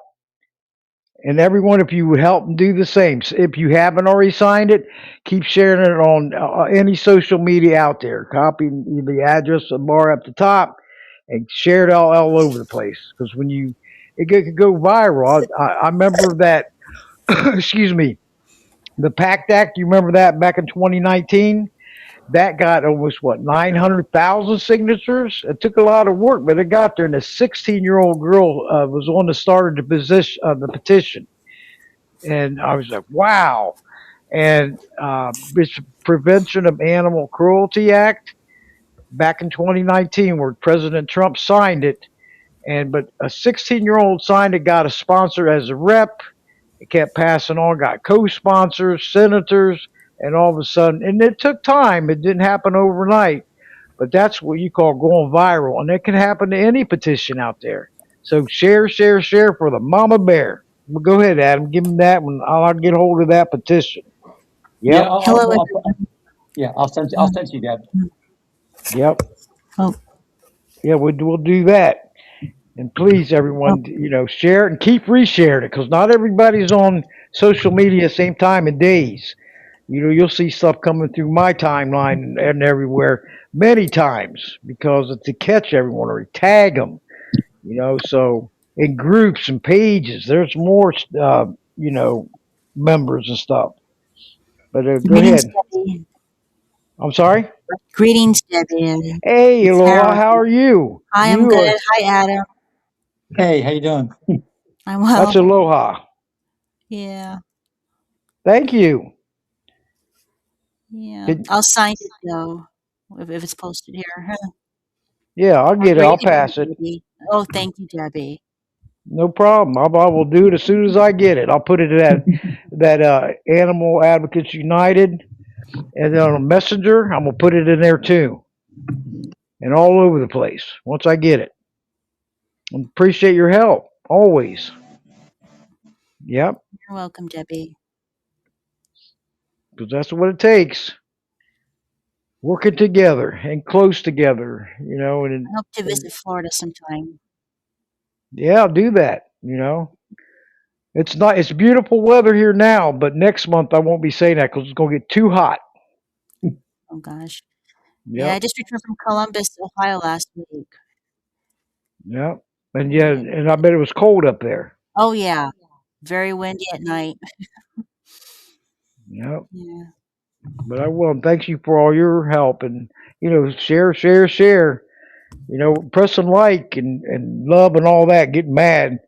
And everyone, if you would help and do the same. If you haven't already signed it, keep sharing it on any social media out there. Copy the address of the bar up the top and share it all over the place. Because it could go viral. I remember that. Excuse me. The PACT Act. You remember that back in 2019? That got almost 900,000 signatures. It took a lot of work, but it got there. And a 16-year-old girl was on the start of the petition, and I was like, wow. And it's Prevention of Animal Cruelty Act back in 2019, where President Trump signed it, but a 16-year-old signed it, got a sponsor as a rep. It kept passing on, got co-sponsors, senators, and all of a sudden, and it took time. It didn't happen overnight, but that's what you call going viral, and it can happen to any petition out there. So share, share, share for the mama bear. Well, go ahead, Adam. Give me that one. I'll get hold of that petition. Yeah, Yep, Hello, everyone. yeah, I'll send you that. yep, Oh, yeah. We'll do that. And please, oh, everyone, share it and keep resharing it because not everybody's on social media at the same time and days. You'll see stuff coming through my timeline and everywhere many times because it's to catch everyone or tag them. So in groups and pages, there's more, members and stuff. But go greetings, ahead. Debbie. I'm sorry. Greetings, Debbie. Hey, It's Aloha, Harold. how are you? Hi, I'm You good. are. Hi, Adam. Hey, how you doing? I'm That's well. Aloha. Yeah, Thank you. yeah. Did, I'll sign it though, if it's posted here. yeah, I'll I'm get it. I'll ready for pass it. it, Debbie. Oh, thank you, Debbie. No problem. I will do it as soon as I get it. I'll put it at that Animal Advocates United, and then on a Messenger, I'm gonna put it in there too, and all over the place once I get it. Appreciate your help always. Yep, You're welcome, Debbie. because that's what it takes. Working together and close together, I hope to and visit Florida sometime. yeah, I'll do that. It's not. It's beautiful weather here now, but next month I won't be saying that because it's gonna get too hot. Oh gosh. Yeah, I Yep, just returned from Columbus, Ohio last week. yep. And yeah, Yeah. and I bet it was cold up there. Oh, yeah. Very windy at night. Yep. Yeah. But I will. Thank you for all your help, and share, share, share. Pressing like and love and all that. Getting mad,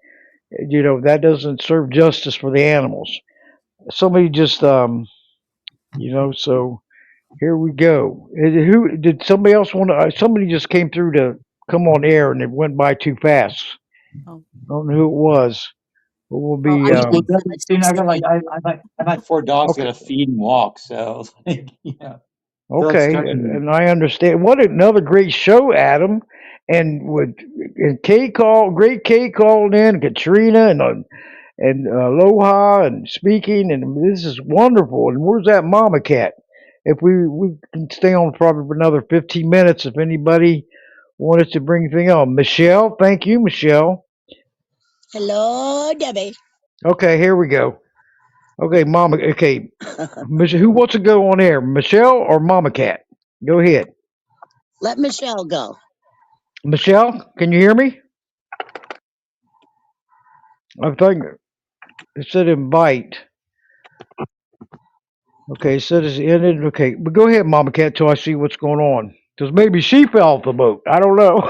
that doesn't serve justice for the animals. Somebody just So here we go. Who did somebody else want to? Somebody just came through to come on air, and it went by too fast. Oh, I don't know who it was, but we'll oh, be. I Well, think Phyllis I was got like saying, I got 4 dogs. Okay. Got to feed and walk. So yeah, feel like Okay, starting. and I understand. What another great show, Adam, and Kay great Kay called in, Katrina and Aloha and speaking, and this is wonderful. And where's that mama cat? If we can stay on probably for another 15 minutes, if anybody wanted to bring anything on, Michelle, thank you, Michelle. Hello, Debbie. Okay, here we go. Okay, mama. Okay, who wants to go on air, Michelle or Mama Cat? Go ahead. Let Michelle go. Michelle, can you hear me? I think it said invite. Okay, it said it's ended. Okay, but go ahead, Mama Cat, till I see what's going on. Because maybe she fell off the boat. I don't know.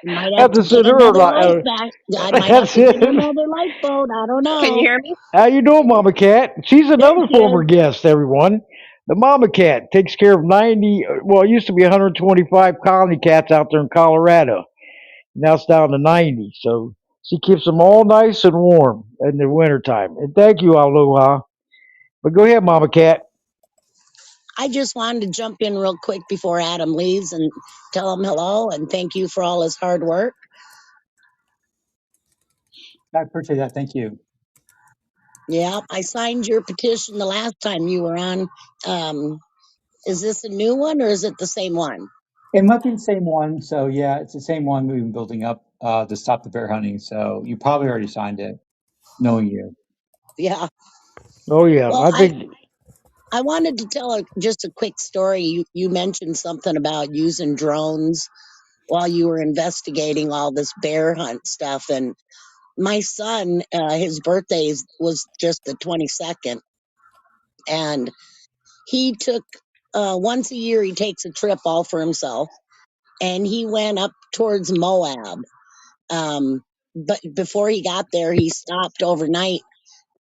Might have Have to to get send her. another life back. I might have That's to get it. another lifeboat. I don't Can you know. hear me? How you doing, Mama Cat? She's Thank another former you. guest. Everyone, the Mama Cat takes care of 90. Well, it used to be 125 colony cats out there in Colorado. Now it's down to 90. So she keeps them all nice and warm in the wintertime. And thank you, Aloha. But go ahead, Mama Cat. I just wanted to jump in real quick before Adam leaves and tell him hello and thank you for all his hard work. I appreciate that. Thank you. Yeah, I signed your petition the last time you were on. Um, is this a new one or is it the same one? It might be the same one. So yeah, it's the same one we've been building up to stop the bear hunting. So you probably already signed it, knowing you. Yeah. Oh yeah, Well, I I think. I wanted to tell just a quick story. You mentioned something about using drones while you were investigating all this bear hunt stuff, and my son, his birthday was just the 22nd, and he took once a year he takes a trip all for himself, and he went up towards Moab. But before he got there, he stopped overnight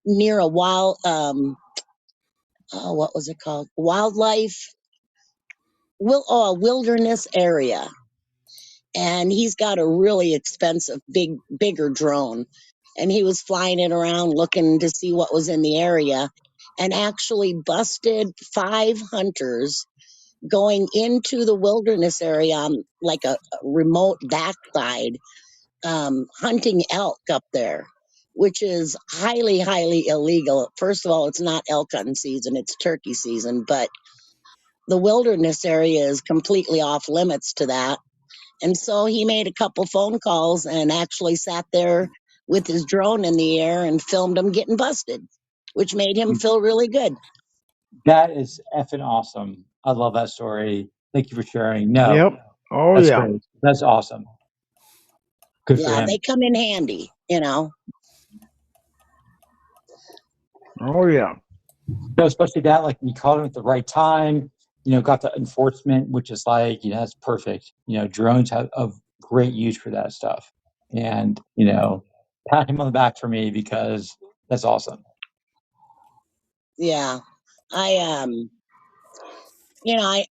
near a what was it called, wilderness area, and he's got a really expensive bigger drone, and he was flying it around looking to see what was in the area, and actually busted 5 hunters going into the wilderness area on like a remote backside, hunting elk up there, which is highly illegal. First of all, it's not elk hunting season, it's turkey season, but the wilderness area is completely off limits to that. And so he made a couple phone calls and actually sat there with his drone in the air and filmed him getting busted, which made him feel really good. That is effing awesome. I love that story. Thank you for sharing. No, Yep. Oh that's yeah. great. That's awesome. Good for Yeah, they him. come in handy. Oh yeah. No, especially that, like you called him at the right time, got the enforcement, which is like, that's perfect. Drones have of great use for that stuff. And, pat him on the back for me because that's awesome. Yeah. I you know,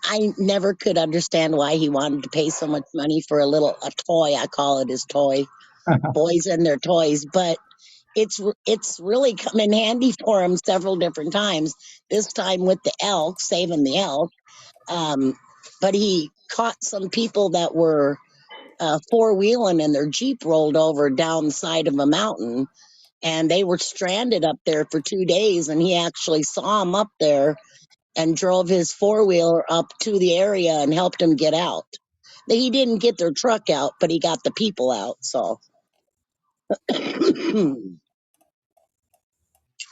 I never could understand why he wanted to pay so much money for a toy. I call it his toy. Boys and their toys, but it's really come in handy for him several different times. This time with the elk, saving the elk. Um, but he caught some people that were four-wheeling and their Jeep rolled over down the side of a mountain, and they were stranded up there for 2 days, and he actually saw them up there and drove his four-wheeler up to the area and helped them get out. He didn't get their truck out, but he got the people out, so.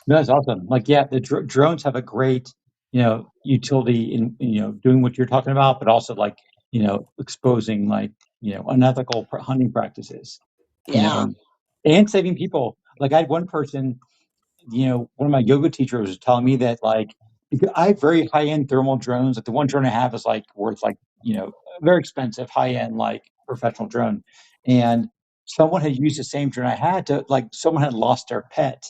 That's awesome. Like, yeah, the drones have a great, utility in, doing what you're talking about, but also like, exposing like unethical hunting practices, Yeah. and saving people. Like I had one person, one of my yoga teachers was telling me that like, because I have very high end thermal drones. Like the one drone I have is like worth like, a very expensive high end like professional drone. And someone had used the same drone I had to like, someone had lost their pet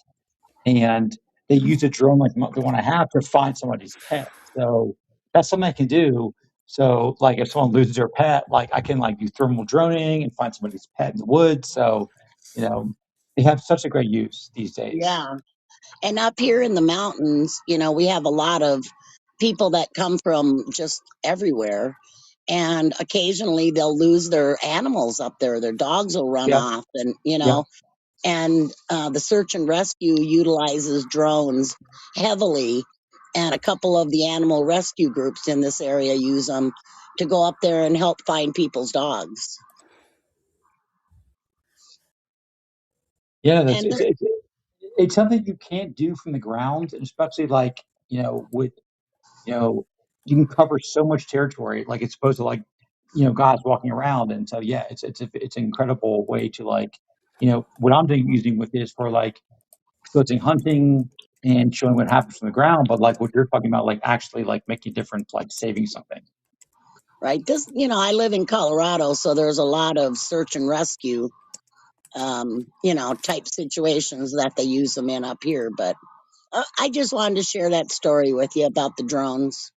and they used a drone like the one I have to find somebody's pet. So that's something I can do. So like if someone loses their pet, like I can like do thermal droning and find somebody's pet in the woods. So, they have such a great use these days. Yeah. And up here in the mountains, we have a lot of people that come from just everywhere. And occasionally they'll lose their animals up there. Their dogs will run Yeah. off, and, Yeah. and the search and rescue utilizes drones heavily. And a couple of the animal rescue groups in this area use them to go up there and help find people's dogs. Yeah. And It's something you can't do from the ground, and especially like, with, you can cover so much territory. Like it's supposed to like, guys walking around. And so, yeah, it's an incredible way to like, what I'm doing using with this for like exposing hunting and showing what happens from the ground. But like what you're talking about, like actually like making a difference, like saving something. right, I live in Colorado, so there's a lot of search and rescue type situations that they use them in up here. But I just wanted to share that story with you about the drones.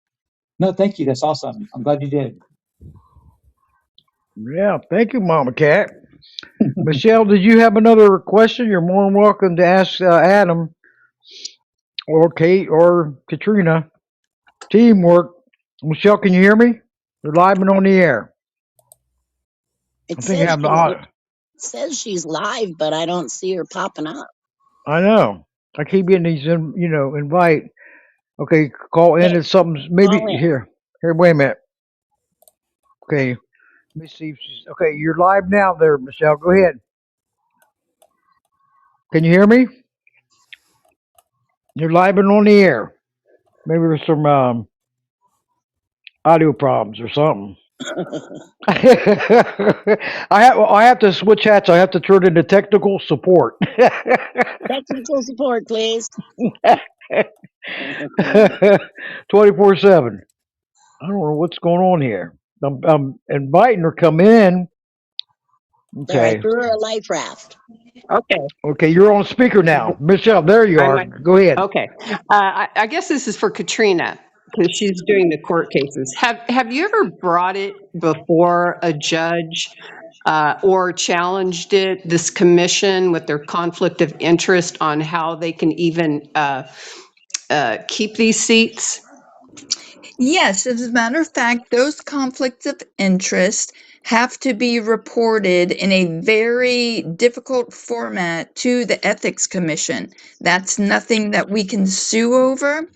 No, thank you. That's awesome. I'm glad you did. Yeah, thank you, Mama Cat. Michelle, did you have another question? You're more than welcome to ask Adam or Kate or Katrina. Teamwork. Michelle, can you hear me? You're live and on the air. It I think you says have the. she's live, but I don't see her popping up. I know. I keep getting these, invite. Okay, call in Okay, and something's maybe call in. here. Here, wait a minute. Okay, let me see if she's okay. You're live now, there, Michelle. Go ahead. Can you hear me? You're live and on the air. Maybe there's some audio problems or something. I have to switch hats. I have to turn into technical support. Technical support, please. 24/7. I don't know what's going on here. I'm inviting her come in. There, I Okay. threw her a life raft. Okay. Okay, you're on speaker now. Michelle, there you I are. might. Go ahead. Okay. I guess this is for Katrina because she's doing the court cases. Have you ever brought it before a judge or challenged it, this commission, with their conflict of interest on how they can even keep these seats? Yes, as a matter of fact, those conflicts of interest have to be reported in a very difficult format to the Ethics Commission. That's nothing that we can sue over.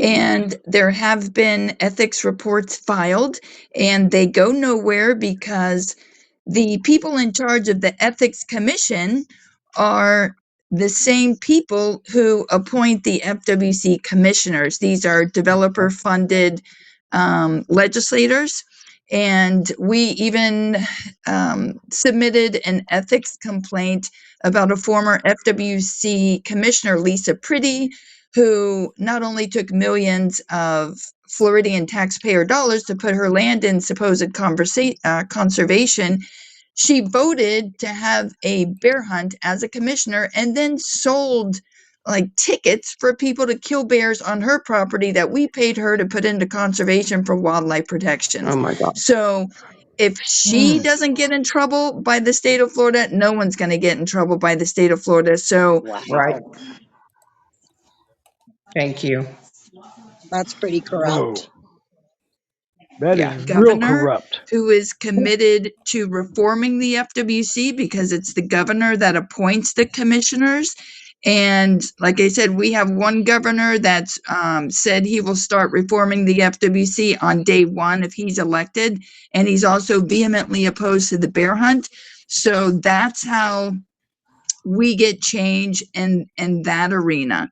And there have been ethics reports filed, and they go nowhere because the people in charge of the Ethics Commission are the same people who appoint the FWC commissioners. These are developer funded legislators. And we even submitted an ethics complaint about a former FWC commissioner, Lisa Pretty, who not only took millions of Floridian taxpayer dollars to put her land in supposed conservation, she voted to have a bear hunt as a commissioner and then sold like tickets for people to kill bears on her property that we paid her to put into conservation for wildlife protection. Oh my God. So if she doesn't get in trouble by the state of Florida, no one's going to get in trouble by the state of Florida. So Right. Wow, Thank you. that's pretty corrupt. Whoa, that Yeah. is real governor corrupt. who is committed to reforming the FWC because it's the governor that appoints the commissioners. And like I said, we have one governor that's said he will start reforming the FWC on day one if he's elected. And he's also vehemently opposed to the bear hunt. So that's how we get change in that arena.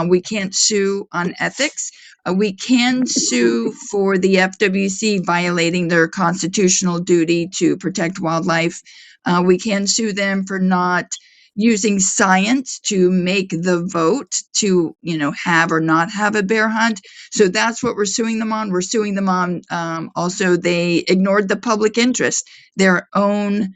We can't sue on ethics. We can sue for the FWC violating their constitutional duty to protect wildlife. We can sue them for not using science to make the vote to, have or not have a bear hunt. So that's what we're suing them on. We're suing them on, also they ignored the public interest. Their own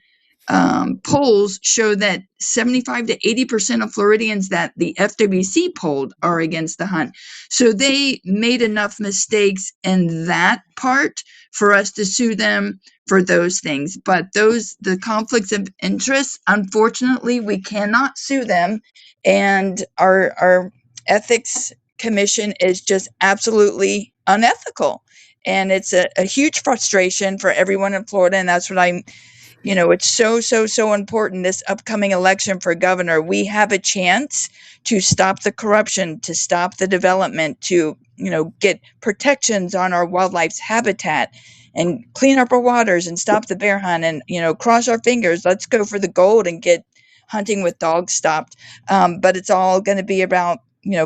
polls show that 75 to 80% of Floridians that the FWC polled are against the hunt. So they made enough mistakes in that part for us to sue them for those things. But the conflicts of interest, unfortunately, we cannot sue them. And our ethics commission is just absolutely unethical. And it's a huge frustration for everyone in Florida. And that's what it's so important this upcoming election for governor. We have a chance to stop the corruption, to stop the development, to, get protections on our wildlife's habitat and clean up our waters and stop the bear hunt and, cross our fingers. Let's go for the gold and get hunting with dogs stopped. But it's all going to be about,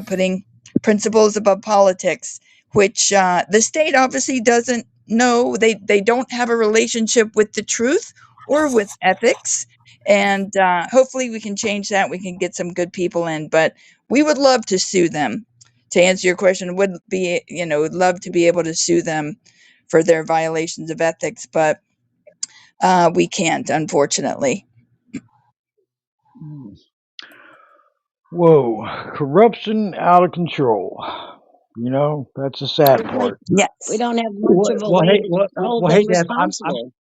putting principles above politics, which the state obviously doesn't know. They don't have a relationship with the truth or with ethics. And hopefully we can change that. We can get some good people in, but we would love to sue them. To answer your question, would love to be able to sue them for their violations of ethics, but we can't, unfortunately. Whoa, corruption out of control. That's the sad part. We Yes. don't have much Well, of a well, way hey, to well, hold well, hey, them Deb, responsible.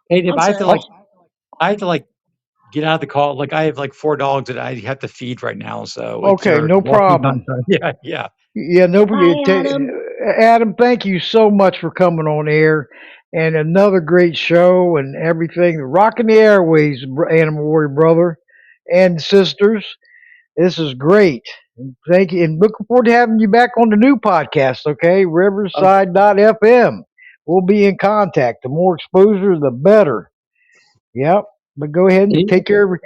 hey, Deb, I'm sorry. I have to like get out of the call. Like, I have like 4 dogs that I have to feed right now, so it's Okay, no walking problem. time. Yeah, yeah. Yeah, nobody. Bye, Adam. Adam, thank you so much for coming on air, and another great show and everything. Rocking the airways, Animal Warrior brother and sisters. This is great. And thank you, and looking forward to having you back on the new podcast. Okay, Okay. Riverside.fm. We'll be in contact. The more exposure, the better. Yep. But go ahead and take care of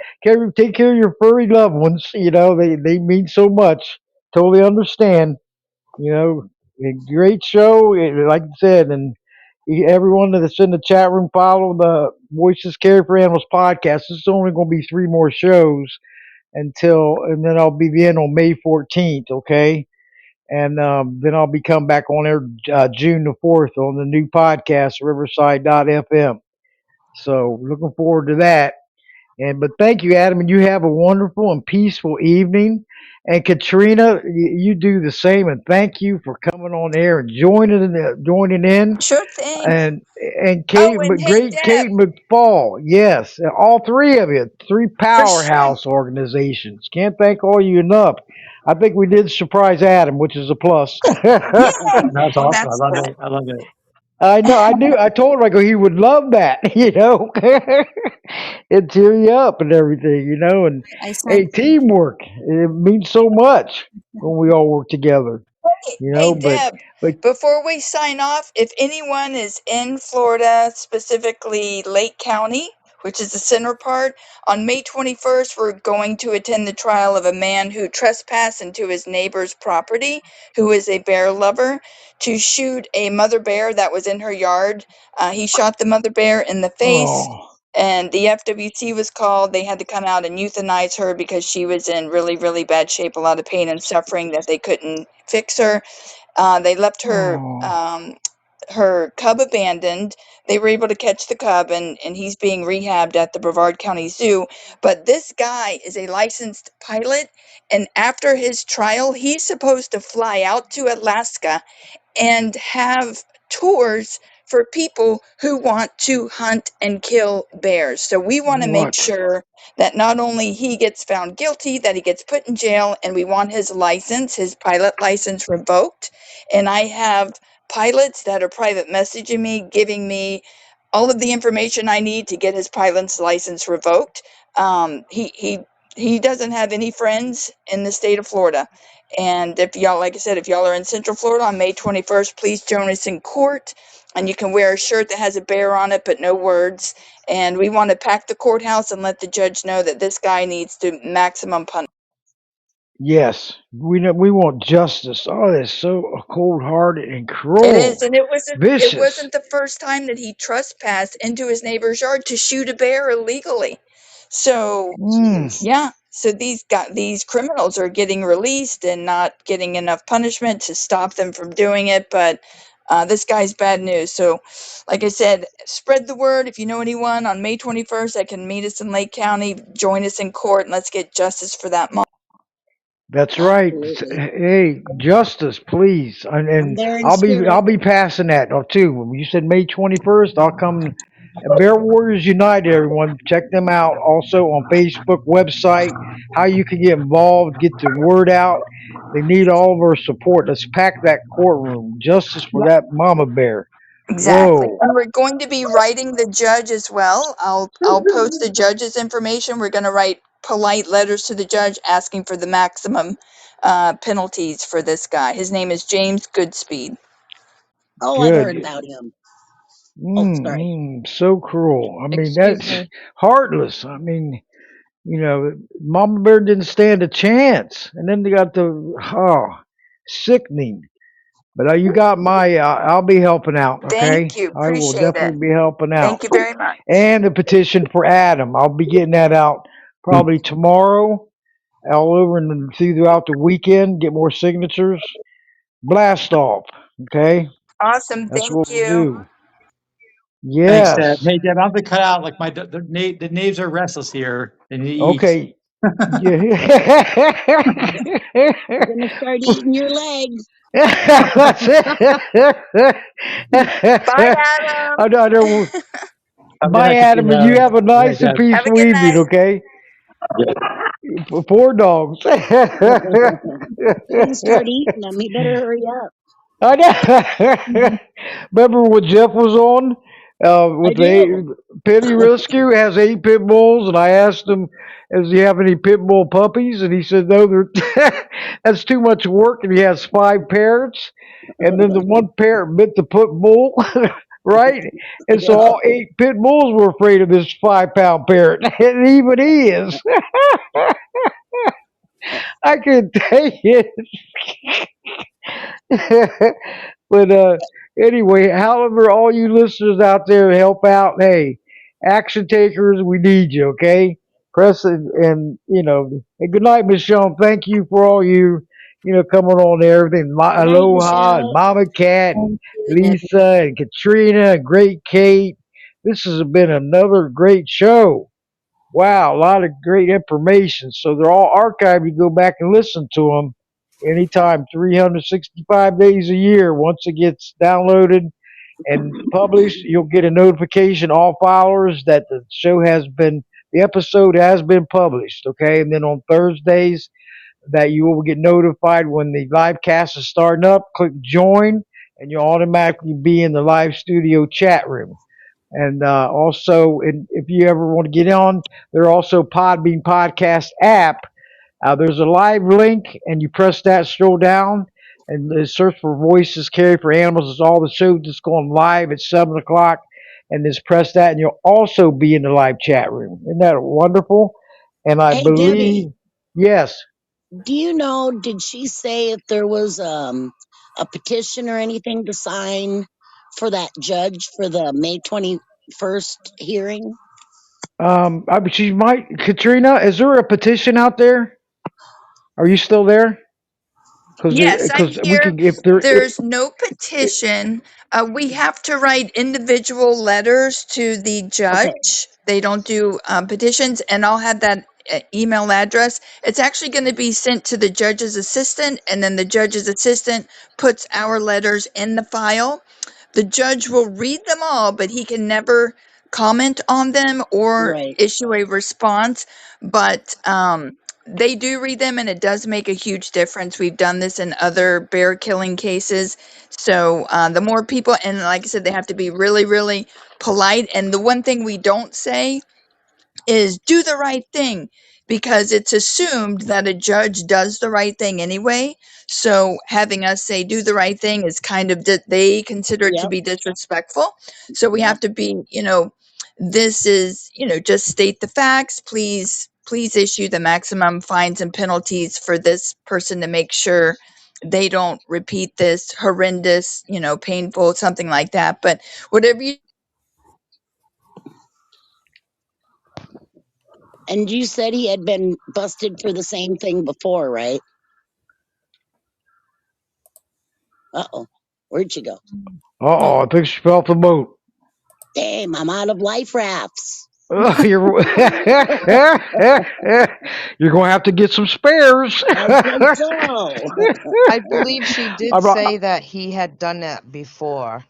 your furry loved ones. They mean so much. Totally understand. A great show, like I said, and everyone that's in the chat room, follow the Voices Care for Animals podcast. It's only going to be 3 more shows and then I'll be in on May 14th. Okay, and then I'll be coming back on air June the 4th on the new podcast, Riverside.fm. So looking forward to that. But thank you, Adam, and you have a wonderful and peaceful evening. And Katrina, you do the same. And thank you for coming on air and joining in. Sure thing. And Oh, Kate, and hey, great Deb. Kate McFall, yes, all 3 of you, 3 For sure. powerhouse organizations. Can't thank all you enough. I think we did surprise Adam, which is a plus. Yay. That's Well, awesome. I that's love good. it. I love it. I know. I knew. I told him I go. He would love that. It cheer you up and everything. And I sent hey, teamwork. It means so much when we all work together. Hey, But Deb, but before we sign off, if anyone is in Florida, specifically Lake County, which is the center part, on May 21st, we're going to attend the trial of a man who trespassed into his neighbor's property, who is a bear lover, to shoot a mother bear that was in her yard. He shot the mother bear in the face. oh And the FWC was called. They had to come out and euthanize her because she was in really, really bad shape, a lot of pain and suffering that they couldn't fix her. They left oh her cub abandoned. They were able to catch the cub, and he's being rehabbed at the Brevard County Zoo. But this guy is a licensed pilot, and after his trial, he's supposed to fly out to Alaska and have tours for people who want to hunt and kill bears. So we want to make what sure that not only he gets found guilty, that he gets put in jail, and we want his license, his pilot license revoked. And I have pilots that are private messaging me, giving me all of the information I need to get his pilot's license revoked. He he doesn't have any friends in the state of Florida. And if y'all, like I said, if y'all are in Central Florida on May 21st, please join us in court. And you can wear a shirt that has a bear on it, but no words. And we want to pack the courthouse and let the judge know that this guy needs to maximum punishment. Yes, we know we want justice. Oh, that's so cold hearted and It is, cruel, and it vicious. wasn't the first time that he trespassed into his neighbor's yard to shoot a bear illegally. So Mm, yeah, so these criminals are getting released and not getting enough punishment to stop them from doing it. But this guy's bad news. So, like I said, spread the word. If you know anyone on May 21st that can meet us in Lake County, join us in court, and let's get justice for that mom. that's right. Absolutely. Hey, justice, please. I'm And there in I'll spirit. be passing that too. When you said May 21st, I'll come. Bear Warriors United, everyone, check them out. Also on Facebook website, how you can get involved, get the word out. They need all of our support. Let's pack that courtroom. Justice for that mama bear. Exactly. Whoa. And we're going to be writing the judge as well. I'll post the judge's information. We're going to write polite letters to the judge asking for the maximum penalties for this guy. His name is James Goodspeed. Oh, I've heard Good. about him. Oh, sorry. So cruel. I mean, Excuse that's me. heartless. I mean, you know, Mama Bear didn't stand a chance. And then they got sickening. But you got my, I'll be helping out, Thank okay? you. I will Appreciate it. definitely be helping out. Thank you very much. And the petition for Adam. I'll be getting that out probably tomorrow, all over and throughout the weekend, get more signatures. Blast off, okay? Awesome. That's Thank what we'll you. do. Thanks, Deb. Yes. Hey, Deb, I'm gonna cut out. Like the knaves are restless here. They need to eat. Okay. Yeah. I'm gonna start eating your legs. That's it. Bye, I Adam. know. Have a good Bye, night, Adam, and Christina. you have a Good night, nice and Deb. Have a peaceful good evening, night. okay? Poor dogs. I'm gonna start eating them. You better hurry up. I know. Remember when Jeff was on I with do. the Penny Rescue? Has 8 pit bulls, and I asked him, "Does he have any pit bull puppies?" And he said, "No, that's too much work." And he has 5 parrots, and then the one parrot bit the pit bull, right? And so Yeah. all 8 pit bulls were afraid of this 5 pound parrot, and even he is. I can take it. But anyway, however, all you listeners out there help out. Hey, action takers, we need you. Okay, press and and good night, Miss Sean. Thank you for all coming on there. Everything, Good night, Aloha and Michelle. Mama Cat and Thank you, Debbie. Lisa and Katrina and Great Kate. This has been another great show. Wow, a lot of great information. So they're all archived. You go back and listen to them anytime, 365 days a year. Once it gets downloaded and published, you'll get a notification, all followers, that the episode has been published. Okay. And then on Thursdays, that you will get notified when the live cast is starting up. Click join, and you'll automatically be in the live studio chat room. And also, if you ever want to get on, there are also Podbean podcast app. There's a live link, and you press that, scroll down, and search for Voices Carry for Animals. It's all the shows that's going live at 7 o'clock, and just press that, and you'll also be in the live chat room. Isn't that wonderful? And I Hey, believe, Debbie, yes. do you know, did she say if there was a petition or anything to sign for that judge for the May 21st hearing? She might. Katrina, is there a petition out there? Are you still there? Yes, I'm Because we here. can, if there. There's no petition. We have to write individual letters to the Okay, judge. They don't do petitions, and I'll have that email address. It's actually going to be sent to the judge's assistant, and then the judge's assistant puts our letters in the file. The judge will read them all, but he can never comment on them or right. issue a response. But they do read them, and it does make a huge difference. We've done this in other bear killing cases. So the more people, and like I said, they have to be really, really polite. And the one thing we don't say is do the right thing. because it's assumed that a judge does the right thing anyway. So having us say do the right thing is kind of they consider it to Yep, be disrespectful. So we yep. have to be, this is, just state the facts. Please issue the maximum fines and penalties for this person to make sure they don't repeat this horrendous, painful, something like that. But whatever you And you said he had been busted for the same thing before, right? Uh-oh. Where'd she go? Uh-oh, I think she fell off the boat. Damn, I'm out of life rafts. You're you're gonna have to get some spares. I think so. I believe she did I'm, say that he had done that before.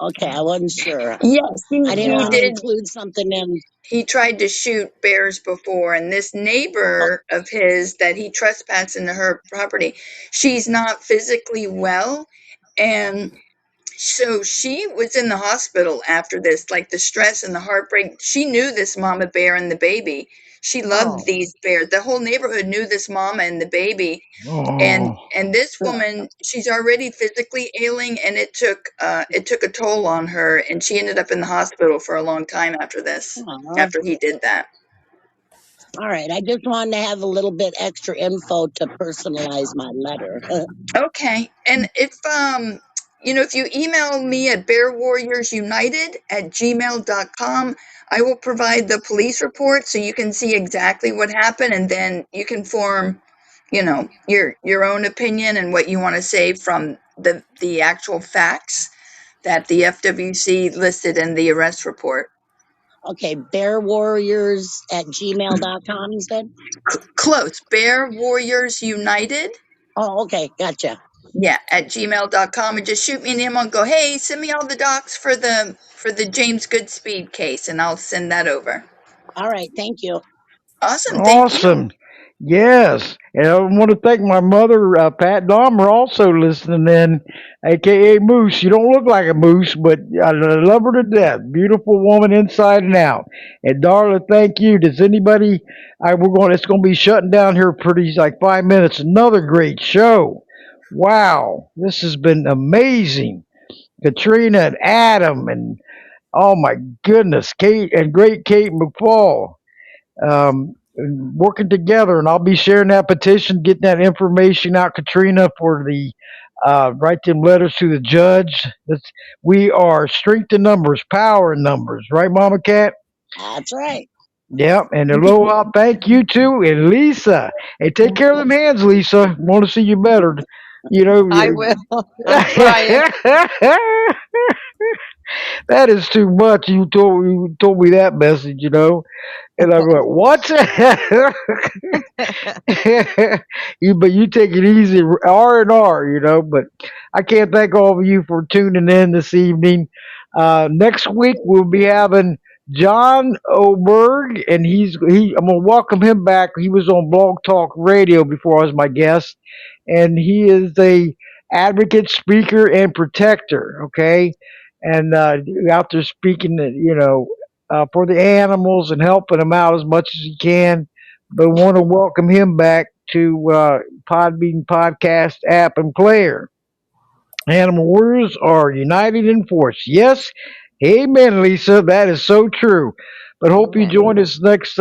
Okay, I wasn't sure. Yes, I didn't he want to did. include something in. He tried to shoot bears before, and this Oh, neighbor of his that he trespassed into her property, she's not physically well, and so she was in the hospital after this, like the stress and the heartbreak. She knew this mama bear and the baby. She loved Oh, these bears. The whole neighborhood knew this mama and the baby. And oh, this huh. woman, she's already physically ailing, and it took a toll on her, and she ended up in the hospital for a long time after this, Aw. after he did that. All right, I just wanted to have a little bit extra info to personalize my letter. Okay. And if you email me at bearwarriorsunited@gmail.com, I will provide the police report so you can see exactly what happened, and then you can form, your own opinion and what you want to say from the actual facts that the FWC listed in the arrest report. Okay, bearwarriors@gmail.com, you said? Close. Bear Warriors United. Oh, okay, gotcha. Yeah, at gmail.com, and just shoot me an email and go, hey, send me all the docs for the James Goodspeed case, and I'll send that over. All right, thank you. Awesome. Thank you. awesome. Yes, and I want to thank my mother, Pat Dahmer, also listening in, aka Moose. You don't look like a moose, but I love her to death. Beautiful woman inside and out. And Darla, thank you. Does anybody? We're going. It's going to be shutting down here pretty like 5 minutes. Another great show. Wow, this has been amazing. Katrina and Adam and oh my goodness, Kate and great Kate McFall, working together, and I'll be sharing that petition, getting that information out, Katrina, for the write them letters to the judge. We are strength in numbers, power in numbers, right, Mama Cat? That's right. Yep, and aloha, thank you too, and Lisa. Hey, take care of them hands, Lisa. Want to see you better. You know, I will. I'm trying. that is too much. You told me that message, and I went, what? But you take it easy, R&R, But I can't thank all of you for tuning in this evening. Next week we'll be having John Oberg, and I'm gonna welcome him back. He was on Blog Talk Radio before I was my guest, and he is a advocate, speaker, and protector. Okay, and out there speaking, for the animals and helping them out as much as he can. But want to welcome him back to Podbean podcast app and player. Animal warriors are united in force. Yes, amen, Lisa. That is so true. But hope you Amen. join us next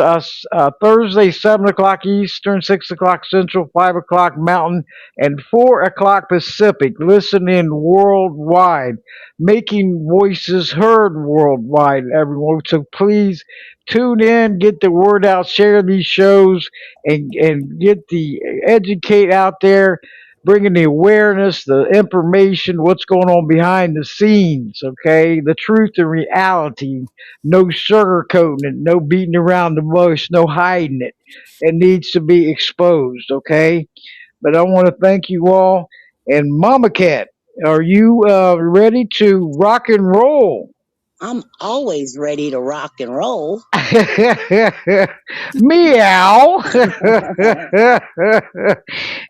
Thursday, 7 o'clock Eastern, 6 o'clock Central, 5 o'clock Mountain, and 4 o'clock Pacific. Listen in worldwide, making voices heard worldwide, everyone. So please tune in, get the word out, share these shows, and get the educate out there, bringing the awareness, the information, what's going on behind the scenes, okay? The truth and reality. No sugarcoating it, no beating around the bush, no hiding it. It needs to be exposed, okay? But I want to thank you all. And Mama Cat, are you ready to rock and roll? I'm always ready to rock and roll. Meow.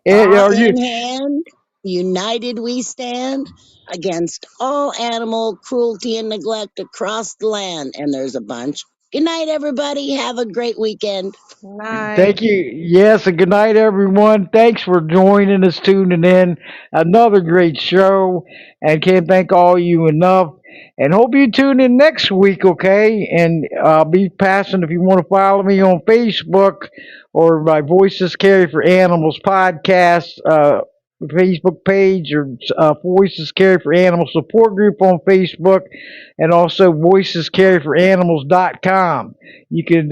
And Paw are you? in hand, united we stand against all animal cruelty and neglect across the land. And there's a bunch. Good night, everybody. Have a great weekend. Night. Thank you. Yes, and good night, everyone. Thanks for joining us, tuning in. Another great show, and can't thank all you enough. And hope you tune in next week, okay? And I'll be passing if you want to follow me on Facebook or my Voices Carry for Animals podcast. Facebook page or Voices Carry for Animals support group on Facebook, and also voicescarryforanimals.com. You can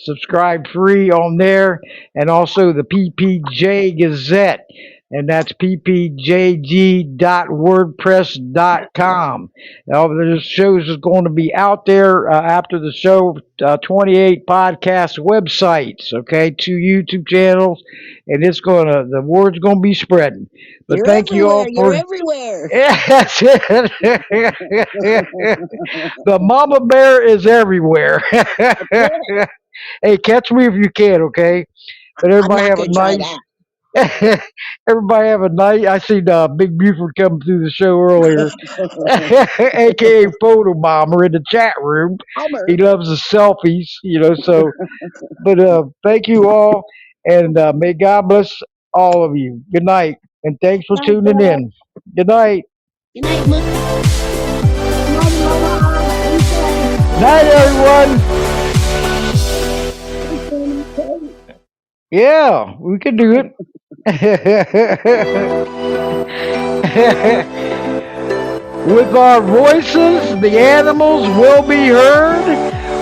subscribe free on there, and also the PPJ Gazette, and that's ppjg.wordpress.com. Now, the shows is going to be out there after the show, 28 podcast websites, okay, 2 YouTube channels, and the word's going to be spreading. But You're thank you everywhere. all You're for. everywhere. Yes. The mama bear is everywhere. Hey, catch me if you can, okay? But I'm everybody not have a going to try nice. Everybody have a night. I seen Big Buford come through the show earlier, that. aka Photo Bomber, in the chat room. He Homer. loves the selfies, So, but thank you all, and may God bless all of you. Good night, and thanks for Night, tuning Dad. in. Good night. Good night, Moon. Mighty Mama. Be safe. Night, everyone. Yeah, we can do it. With our voices, the animals will be heard.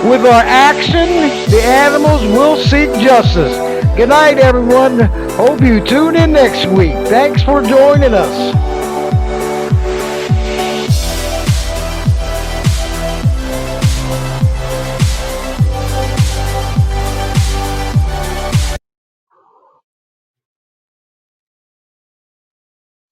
With our action, the animals will seek justice. Good night, everyone. Hope you tune in next week. Thanks for joining us.